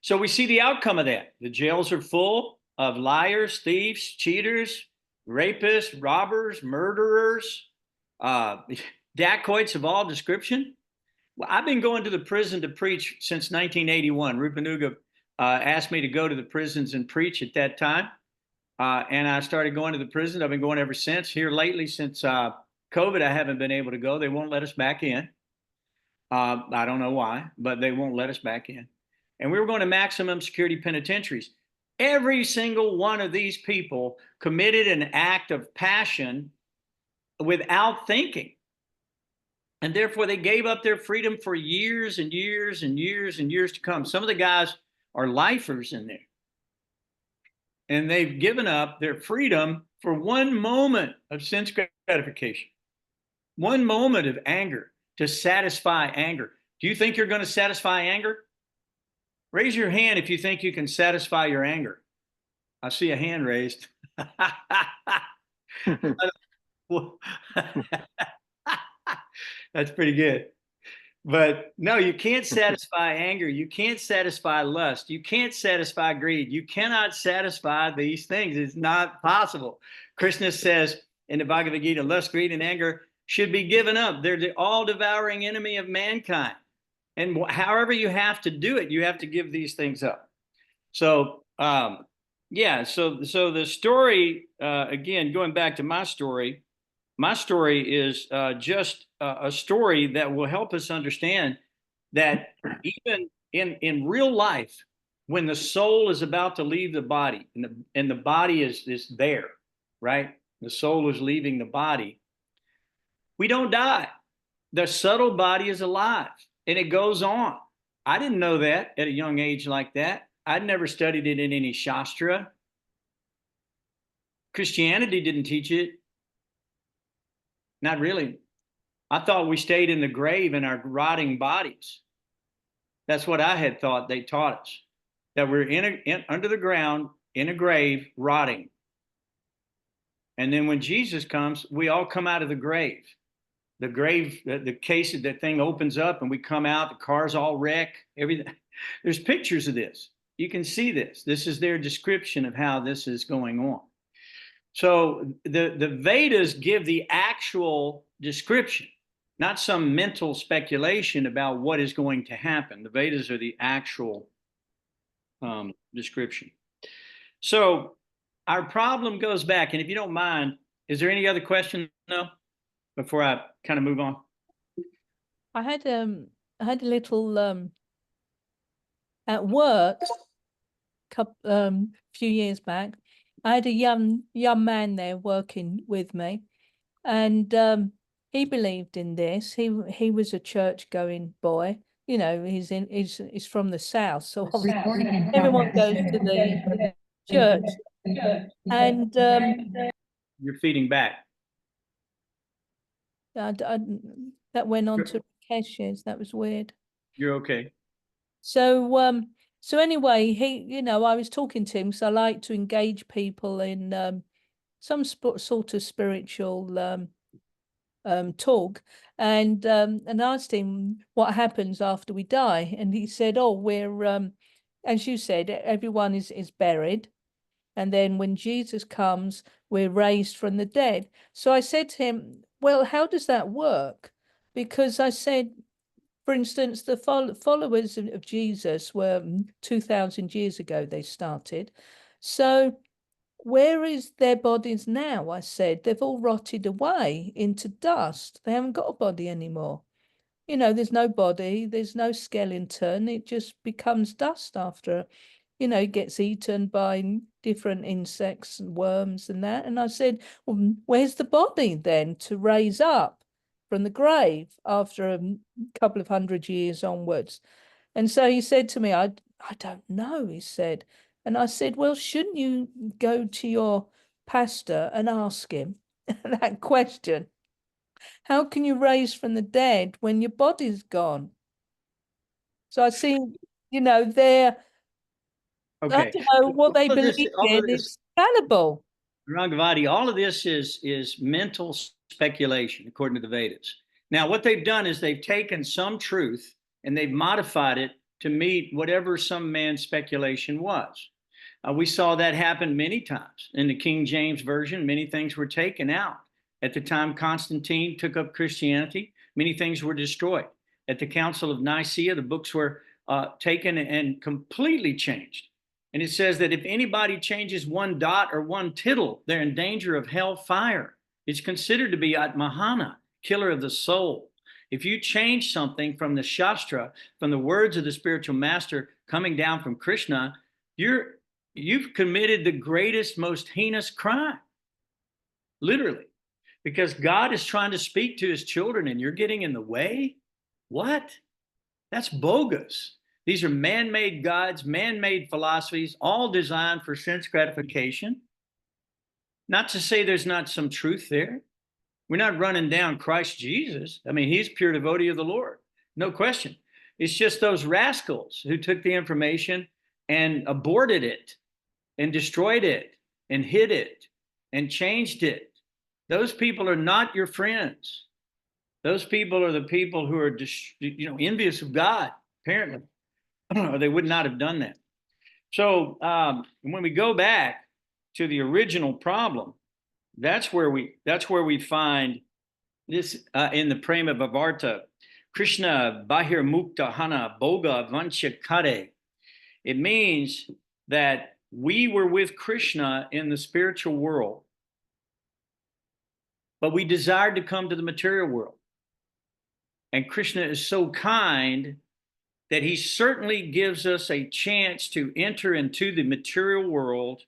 So we see the outcome of that. The jails are full of liars, thieves, cheaters, rapists, robbers, murderers, dacoits of all description. Well, I've been going to the prison to preach since 1981. Rupanuga asked me to go to the prisons and preach at that time. And I started going to the prison. I've been going ever since. Here lately, since COVID, I haven't been able to go. They won't let us back in. I don't know why, but they won't let us back in. And we were going to maximum security penitentiaries. Every single one of these people committed an act of passion without thinking. And therefore, they gave up their freedom for years and years and years and years to come. Some of the guys are lifers in there. And they've given up their freedom for one moment of sense gratification, one moment of anger to satisfy anger. Do you think you're going to satisfy anger? Raise your hand if you think you can satisfy your anger. I see a hand raised. That's pretty good. But no, you can't satisfy anger. You can't satisfy lust. You can't satisfy greed. You cannot satisfy these things. It's not possible. Krishna says in the Bhagavad Gita, lust, greed, and anger should be given up. They're the all-devouring enemy of mankind. And however you have to do it, you have to give these things up. So, yeah, so the story, again, going back to my story is just a story that will help us understand that even in real life, when the soul is about to leave the body and the body is there, right? The soul is leaving the body. We don't die. The subtle body is alive and it goes on. I didn't know that at a young age like that. I'd never studied it in any Shastra. Christianity didn't teach it. Not really. I thought we stayed in the grave in our rotting bodies. That's what I had thought they taught us, that we're under the ground in a grave rotting. And then when Jesus comes, we all come out of the grave. The grave, the thing opens up and we come out, the car's all wrecked, everything. There's pictures of this. You can see this. This is their description of how this is going on. So the Vedas give the actual description, not some mental speculation about what is going to happen. The Vedas are the actual description. So our problem goes back, and if you don't mind, is there any other question now before I kind of move on? I had a little at work few years back. I had a young man there working with me, and he believed in this. He was a church-going boy. You know, he's from the South, so obviously everyone goes to the church. And You're feeding back. that went on to Rakesh's. That was weird. You're okay. So anyway, I was talking to him, so I like to engage people in some sort of spiritual talk, and asked him what happens after we die, and he said, "Oh, we're as you said, everyone is buried, and then when Jesus comes, we're raised from the dead." So I said to him, "Well, how does that work?" Because I said, for instance, the followers of Jesus were 2,000 years ago, they started. So where is their bodies now? I said, they've all rotted away into dust. They haven't got a body anymore. You know, there's no body, there's no skeleton. It just becomes dust after, it gets eaten by different insects and worms and that. And I said, well, where's the body then to raise up from the grave after a couple of 100 years onwards? And so he said to me, I don't know, he said. And I said, well, shouldn't you go to your pastor and ask him that question? How can you raise from the dead when your body's gone? So I see, they're, Okay. I don't know what they believe in is fallible. Rangavati, all of this is mental speculation, according to the Vedas. Now, what they've done is they've taken some truth and they've modified it to meet whatever some man's speculation was. We saw that happen many times. In the King James Version, many things were taken out. At the time Constantine took up Christianity, many things were destroyed. At the Council of Nicaea, the books were taken and completely changed. And it says that if anybody changes one dot or one tittle, they're in danger of hell fire. It's considered to be Atmahana, killer of the soul. If you change something from the Shastra, from the words of the spiritual master coming down from Krishna, you've committed the greatest, most heinous crime. Literally. Because God is trying to speak to his children and you're getting in the way? What? That's bogus. These are man-made gods, man-made philosophies, all designed for sense gratification. Not to say there's not some truth there. We're not running down Christ Jesus. I mean, he's pure devotee of the Lord. No question. It's just those rascals who took the information and aborted it and destroyed it and hid it and changed it. Those people are not your friends. Those people are the people who are, envious of God, apparently, or they would not have done that. So when we go back to the original problem, that's where we find this in the Prema Bhavarta. Krishna Bahir Mukta Hana Boga Vanchakare. It means that we were with Krishna in the spiritual world, but we desired to come to the material world. And Krishna is so kind that he certainly gives us a chance to enter into the material world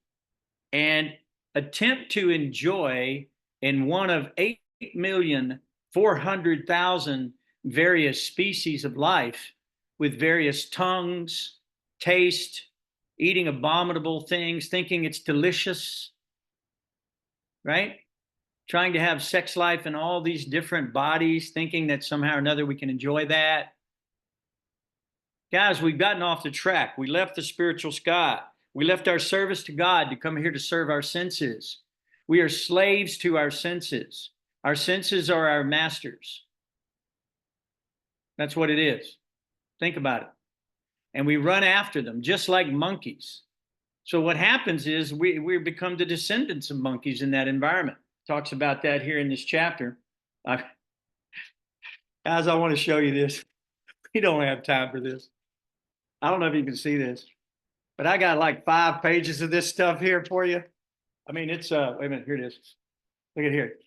and attempt to enjoy in one of 8,400,000 various species of life with various tongues, taste, eating abominable things, thinking it's delicious, right? Trying to have sex life in all these different bodies, thinking that somehow or another we can enjoy that. Guys, we've gotten off the track. We left the spiritual sky. We left our service to God to come here to serve our senses. We are slaves to our senses. Our senses are our masters. That's what it is. Think about it. And we run after them just like monkeys. So what happens is we become the descendants of monkeys in that environment. Talks about that here in this chapter. Guys, I want to show you this. We don't have time for this. I don't know if you can see this, but I got like 5 pages of this stuff here for you. I mean, it's, wait a minute, here it is. Look at here.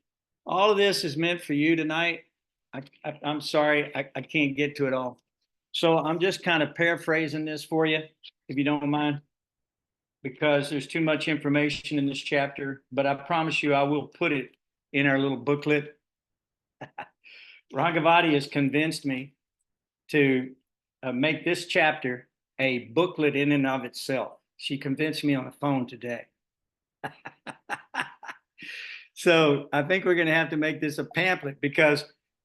All of this is meant for you tonight. I'm sorry, I can't get to it all. So I'm just kind of paraphrasing this for you, if you don't mind, because there's too much information in this chapter, but I promise you I will put it in our little booklet. Raghavati has convinced me to make this chapter a booklet in and of itself. She convinced me on the phone today. So I think we're going to have to make this a pamphlet because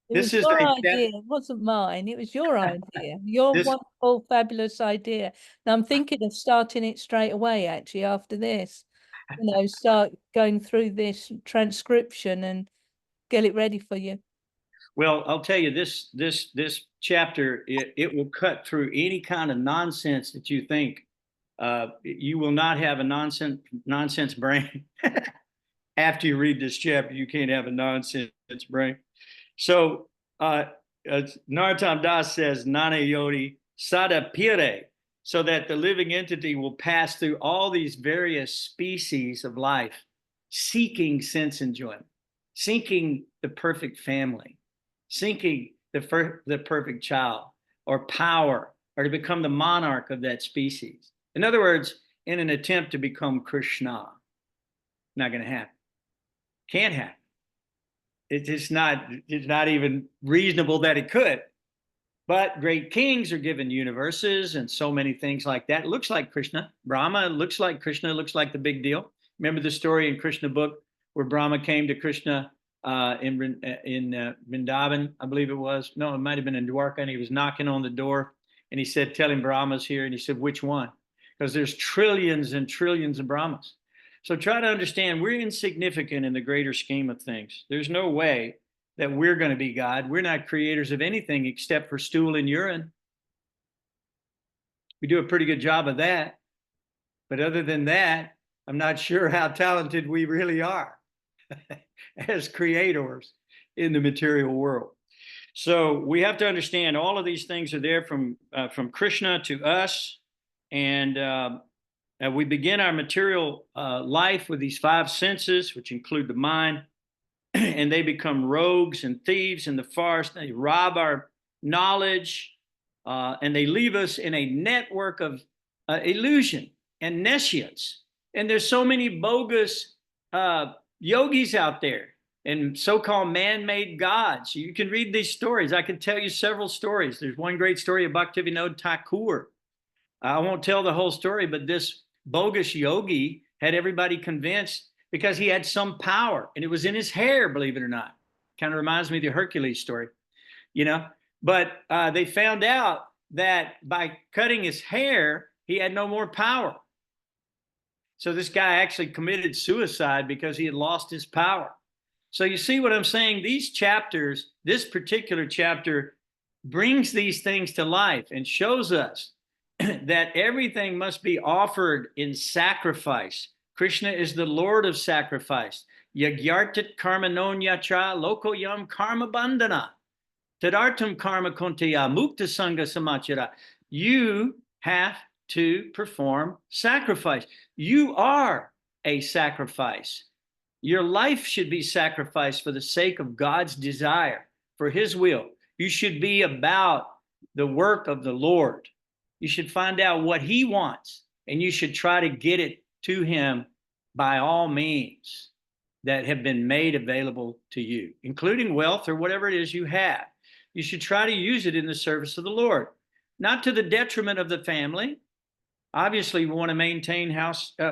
this is your idea. It wasn't mine. It was your idea. Your wonderful, fabulous idea. And I'm thinking of starting it straight away, actually, after this. Start going through this transcription and get it ready for you. Well, I'll tell you, this chapter, it will cut through any kind of nonsense that you think. You will not have a nonsense brain. After you read this chapter, you can't have a nonsense brain. So Narottam Das says, Nana Yodi Sada Pire, so that the living entity will pass through all these various species of life, seeking sense enjoyment, seeking the perfect family, seeking the perfect child, or power, or to become the monarch of that species. In other words, in an attempt to become Krishna. Not going to happen. Can't happen. It's not even reasonable that it could. But great kings are given universes and so many things like that. It looks like Krishna. Brahma looks like Krishna, looks like the big deal. Remember the story in Krishna book where Brahma came to Krishna in Vrindavan, I believe it was. No, it might have been in Dwarka, and he was knocking on the door. And he said, tell him Brahma's here. And he said, which one? Because there's trillions and trillions of Brahmas. So try to understand we're insignificant in the greater scheme of things. There's no way that we're going to be God. We're not creators of anything except for stool and urine. We do a pretty good job of that. But other than that, I'm not sure how talented we really are as creators in the material world. So we have to understand all of these things are there from Krishna to us, and we begin our material life with these five senses, which include the mind, and they become rogues and thieves in the forest. They rob our knowledge, and they leave us in a network of illusion and nescience. And there's so many bogus yogis out there and so-called man-made gods. You can read these stories. I can tell you several stories. There's one great story of Bhaktivinoda Thakur. I won't tell the whole story, but this bogus yogi had everybody convinced because he had some power, and it was in his hair, believe it or not. Kind of reminds me of the Hercules story, you know. But they found out that by cutting his hair, he had no more power. So this guy actually committed suicide because he had lost his power. So you see what I'm saying? These chapters, this particular chapter brings these things to life and shows us that everything must be offered in sacrifice. Krishna is the Lord of sacrifice. Yagyartit karma nonyacha loko yam karma bandhana. Tadartam karma kunteya mukta sangha samachara. You have to perform sacrifice. You are a sacrifice. Your life should be sacrificed for the sake of God's desire, for his will. You should be about the work of the Lord. You should find out what he wants, and you should try to get it to him by all means that have been made available to you, including wealth or whatever it is you have. You should try to use it in the service of the Lord, not to the detriment of the family. Obviously, we want to maintain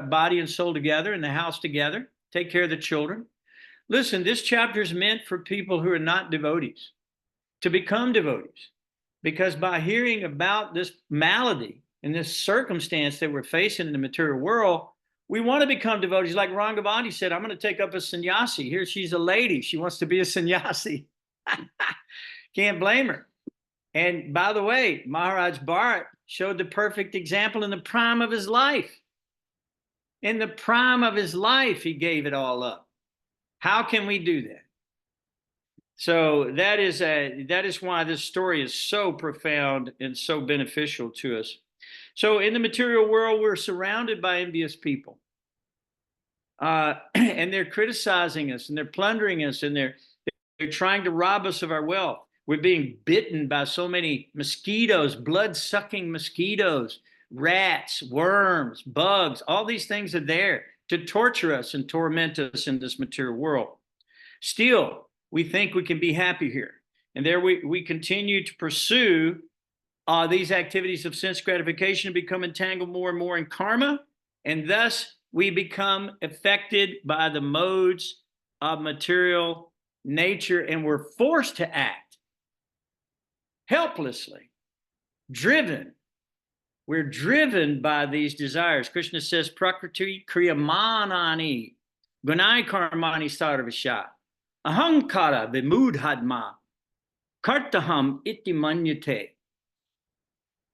body and soul together, and the house together. Take care of the children. Listen, this chapter is meant for people who are not devotees to become devotees, because by hearing about this malady and this circumstance that we're facing in the material world, we want to become devotees. Like Rangavati said, I'm going to take up a sannyasi. Here she's a lady. She wants to be a sannyasi. Can't blame her. And by the way, Maharaj Bharat showed the perfect example in the prime of his life. In the prime of his life, he gave it all up. How can we do that? So that is why this story is so profound and so beneficial to us. So in the material world, we're surrounded by envious people. And they're criticizing us, and they're plundering us, and they're trying to rob us of our wealth. We're being bitten by so many mosquitoes, blood-sucking mosquitoes, rats, worms, bugs. All these things are there to torture us and torment us in this material world. Still, we think we can be happy here. And there we continue to pursue these activities of sense gratification and become entangled more and more in karma. And thus, we become affected by the modes of material nature, and we're forced to act helplessly, driven. We're driven by these desires. Krishna says, Prakriti kriyamanani, gunai karmani sarvasha, ahankara vimudhadma, kartaham iti manyate.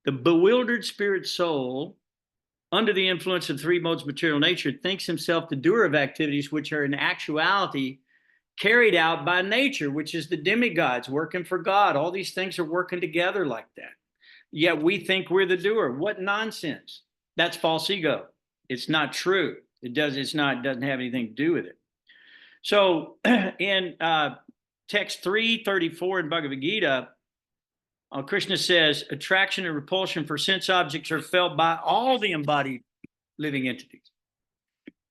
The bewildered spirit soul, under the influence of three modes of material nature, thinks himself the doer of activities which are in actuality carried out by nature, which is the demigods working for God. All these things are working together like that. Yet we think we're the doer. What nonsense. That's false ego. It's not true. It doesn't have anything to do with it. So in text 334 in Bhagavad Gita, Krishna says, attraction and repulsion for sense objects are felt by all the embodied living entities.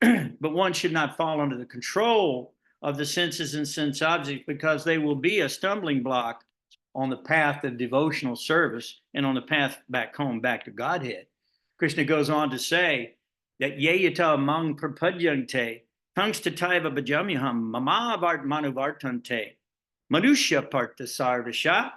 But one should not fall under the control of the senses and sense objects, because they will be a stumbling block on the path of devotional service and on the path back home, back to Godhead. Krishna goes on to say that yeyata mang prapadyante tangstataiva bhajamyaham mamavart manuvartante manusya partha sarvasha.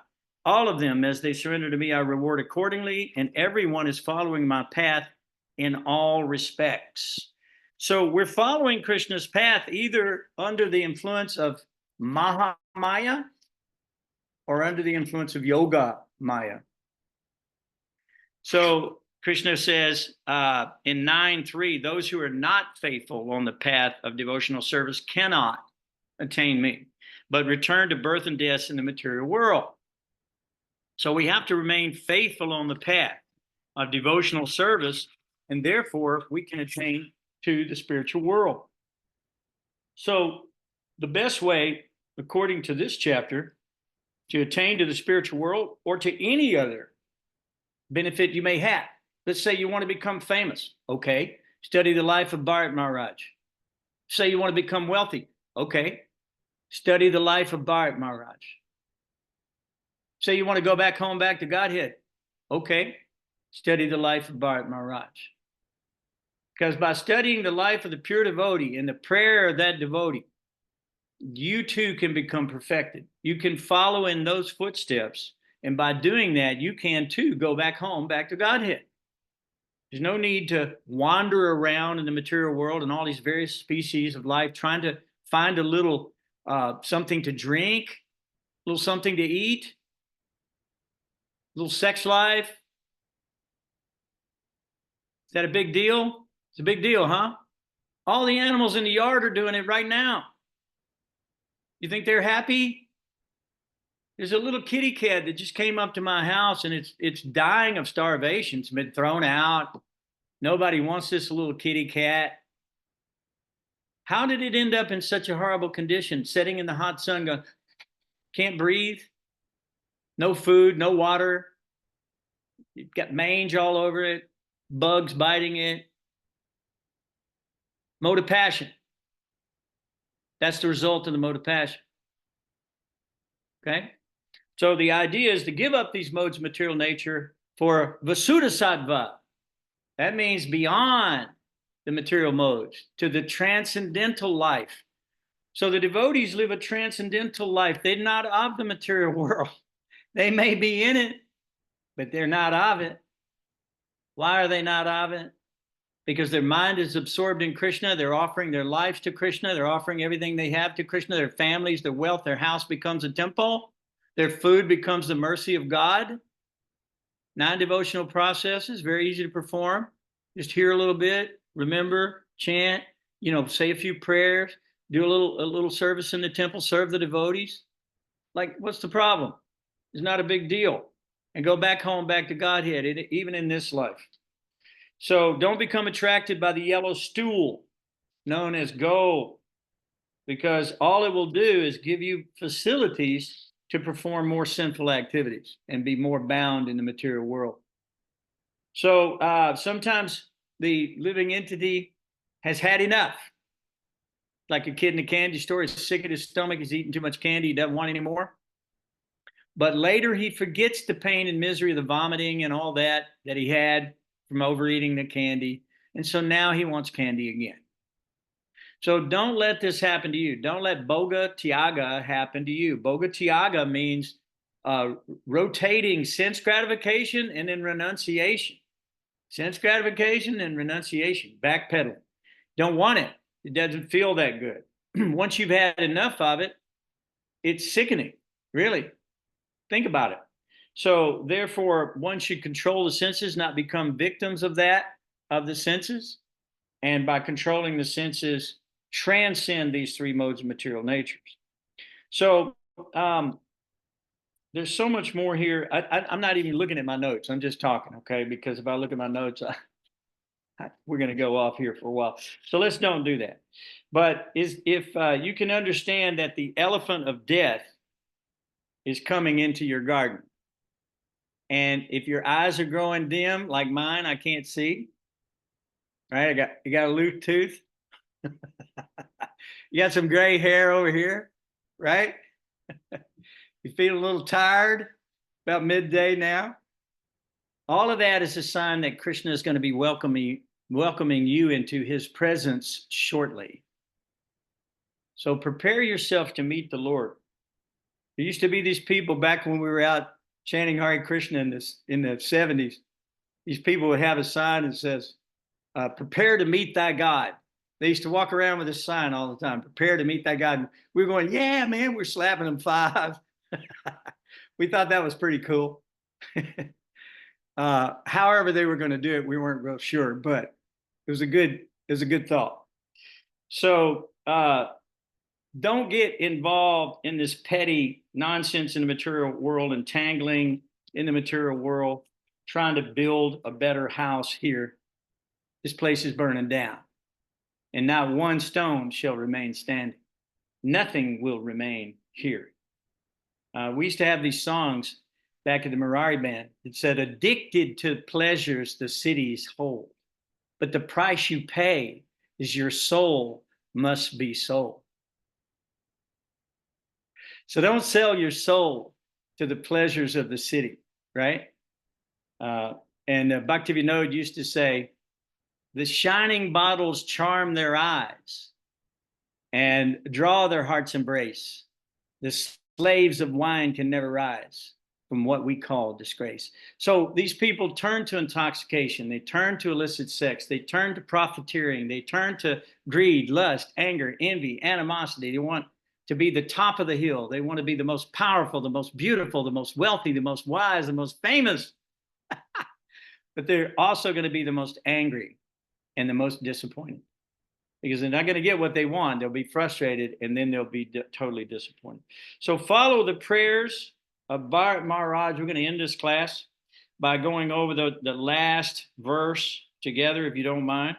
All of them, as they surrender to me, I reward accordingly, and everyone is following my path in all respects. So we're following Krishna's path either under the influence of Mahamaya or under the influence of Yoga Maya. So Krishna says in 9.3, those who are not faithful on the path of devotional service cannot attain me, but return to birth and death in the material world. So we have to remain faithful on the path of devotional service, and therefore we can attain to the spiritual world. So the best way, according to this chapter, to attain to the spiritual world or to any other benefit you may have. Let's say you want to become famous. Okay. Study the life of Bharat Maharaj. Say you want to become wealthy. Okay. Study the life of Bharat Maharaj. Say you want to go back home, back to Godhead. Okay. Study the life of Bharat Maharaj. Because by studying the life of the pure devotee and the prayer of that devotee, you too can become perfected. You can follow in those footsteps. And by doing that, you can too go back home, back to Godhead. There's no need to wander around in the material world and all these various species of life, trying to find a little something to drink, a little something to eat, a little sex life. Is that a big deal? It's a big deal, huh? All the animals in the yard are doing it right now. You think they're happy? There's a little kitty cat that just came up to my house, and it's dying of starvation. It's been thrown out. Nobody wants this little kitty cat. How did it end up in such a horrible condition, sitting in the hot sun, going, can't breathe, no food, no water, it's got mange all over it, bugs biting it. Mode of passion. That's the result of the mode of passion. Okay? So the idea is to give up these modes of material nature for Vasuddhasattva. That means beyond the material modes, to the transcendental life. So the devotees live a transcendental life. They're not of the material world. They may be in it, but they're not of it. Why are they not of it? Because their mind is absorbed in Krishna. They're offering their lives to Krishna. They're offering everything they have to Krishna, their families, their wealth, their house becomes a temple. Their food becomes the mercy of God. Non-devotional processes, very easy to perform. Just hear a little bit, remember, chant, say a few prayers, do a little service in the temple, serve the devotees. Like, what's the problem? It's not a big deal. And go back home, back to Godhead, even in this life. So don't become attracted by the yellow stool known as gold, because all it will do is give you facilities to perform more sinful activities and be more bound in the material world. So sometimes the living entity has had enough. Like a kid in a candy store, he's sick at his stomach, he's eating too much candy, he doesn't want any more. But later he forgets the pain and misery of the vomiting and all that he had from overeating the candy. And so now he wants candy again. So don't let this happen to you. Don't let Bhoga Tyaga happen to you. Bhoga Tyaga means rotating sense gratification and then renunciation. Sense gratification and renunciation, backpedaling. Don't want it. It doesn't feel that good. Once you've had enough of it, it's sickening, really. Think about it. So therefore, one should control the senses, not become victims of the senses. And by controlling the senses, transcend these three modes of material natures. So there's so much more here. I'm not even looking at my notes. I'm just talking, okay? Because if I look at my notes, we're going to go off here for a while. So let's don't do that. But if you can understand that the elephant of death is coming into your garden, and if your eyes are growing dim like mine, I can't see. Right? You got a loose tooth. You got some gray hair over here, right? You feel a little tired, about midday now. All of that is a sign that Krishna is going to be welcoming you into his presence shortly. So prepare yourself to meet the Lord. There used to be these people back when we were out chanting Hare Krishna in the 70s. These people would have a sign that says, prepare to meet thy God. They used to walk around with this sign all the time, prepare to meet thy God. And we were going, yeah, man, we're slapping them 5. We thought that was pretty cool. However they were going to do it, we weren't real sure, but it was a good thought. So don't get involved in this petty nonsense in the material world, entangling in the material world, trying to build a better house here. This place is burning down, and not one stone shall remain standing. Nothing will remain here. We used to have these songs back at the Murari band. It said, addicted to pleasures the cities hold, but the price you pay is your soul must be sold. So don't sell your soul to the pleasures of the city, right? And Bhaktivinoda used to say, the shining bottles charm their eyes and draw their heart's embrace. The slaves of wine can never rise from what we call disgrace. So these people turn to intoxication. They turn to illicit sex. They turn to profiteering. They turn to greed, lust, anger, envy, animosity. They want to be the top of the hill. They want to be the most powerful, the most beautiful, the most wealthy, the most wise, the most famous. But they're also going to be the most angry and the most disappointed, because they're not going to get what they want. They'll be frustrated, and then they'll be totally disappointed. So follow the prayers of Bharat Maharaj. We're going to end this class by going over the last verse together, if you don't mind.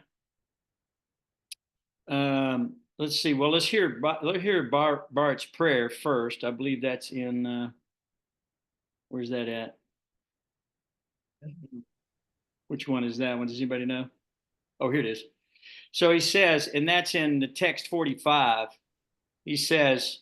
Let's see. Well, let's hear Bharat's prayer first. I believe that's in, where's that at? Which one is that one? Does anybody know? Oh, here it is. So he says, and that's in the text 45, he says,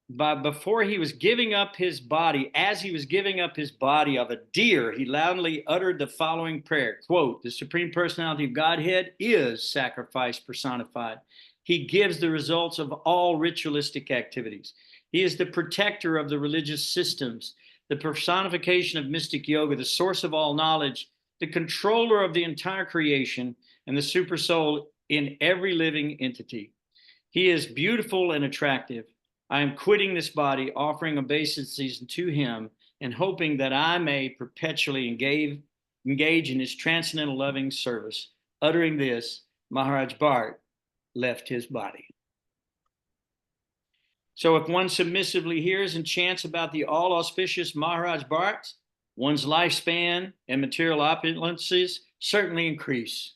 but before he was giving up his body, as he was giving up his body of a deer, he loudly uttered the following prayer, quote, the Supreme Personality of Godhead is sacrifice personified. He gives the results of all ritualistic activities. He is the protector of the religious systems, the personification of mystic yoga, the source of all knowledge, the controller of the entire creation, and the super soul in every living entity. He is beautiful and attractive. I am quitting this body, offering obeisances to him, and hoping that I may perpetually engage in his transcendental loving service. Uttering this, Maharaj Bharat left his body. So if one submissively hears and chants about the all-auspicious Maharaj Bharat, one's lifespan and material opulences certainly increase.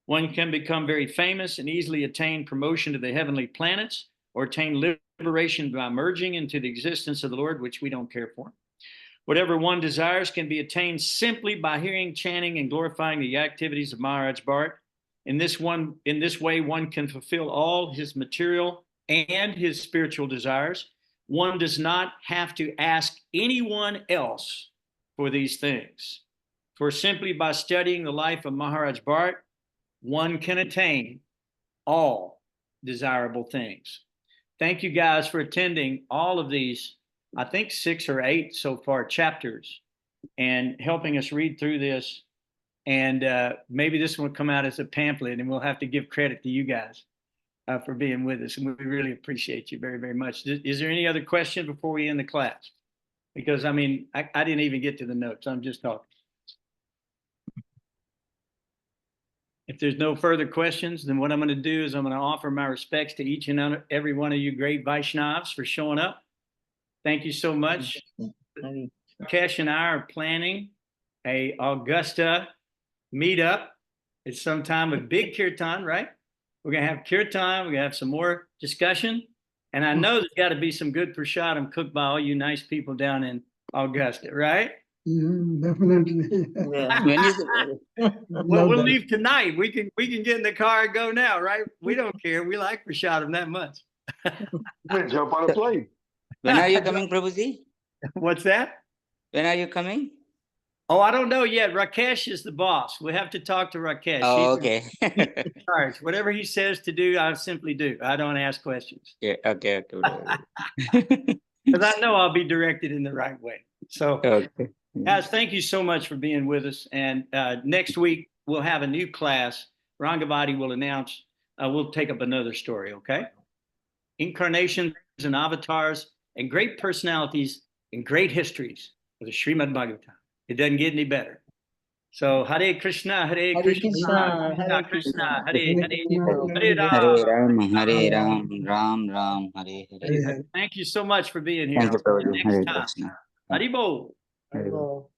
One can become very famous and easily attain promotion to the heavenly planets, or attain liberation by merging into the existence of the Lord, which we don't care for. Whatever one desires can be attained simply by hearing, chanting, and glorifying the activities of Maharaj Bharat. In this way, one can fulfill all his material and his spiritual desires. One does not have to ask anyone else for these things. For simply by studying the life of Maharaj Bharat, one can attain all desirable things. Thank you guys for attending all of these, I think 6 or 8 so far chapters, and helping us read through this. And maybe this one will come out as a pamphlet, and we'll have to give credit to you guys for being with us. And we really appreciate you very, very much. Is there any other question before we end the class? Because, I mean, I didn't even get to the notes. I'm just talking. If there's no further questions, then what I'm going to do is I'm going to offer my respects to each and every one of you great Vaishnavas for showing up. Thank you so much. Kesh and I are planning a Augusta meetup. It's sometime with big kirtan, right? We're going to have kirtan. We're going to have some more discussion. And I know there's got to be some good prasadam cooked by all you nice people down in Augusta, right? Definitely. Well, we'll leave tonight. We can get in the car and go now, right? We don't care. We like prasadam that much. Jump on a plane. When are you coming, Prabhuji? What's that? When are you coming? Oh, I don't know yet. Rakesh is the boss. We have to talk to Rakesh. Oh, He's okay. in charge. Whatever he says to do, I simply do. I don't ask questions. Yeah, okay. Because I know I'll be directed in the right way. So, Okay. guys, thank you so much for being with us. And next week, we'll have a new class. Rangavati will announce, we'll take up another story, okay? Incarnations and avatars and great personalities and great histories of the Srimad Bhagavatam. It doesn't get any better. So, Hare Krishna, Hare Krishna, Krishna Krishna, Hare Hare, Hare Ram. Hare Ram, Ram Ram, Hare Hare. Thank you so much for being here. Thank you, I'll see you Prabhuji. next Hare time. Krishna. Haribo. Haribo.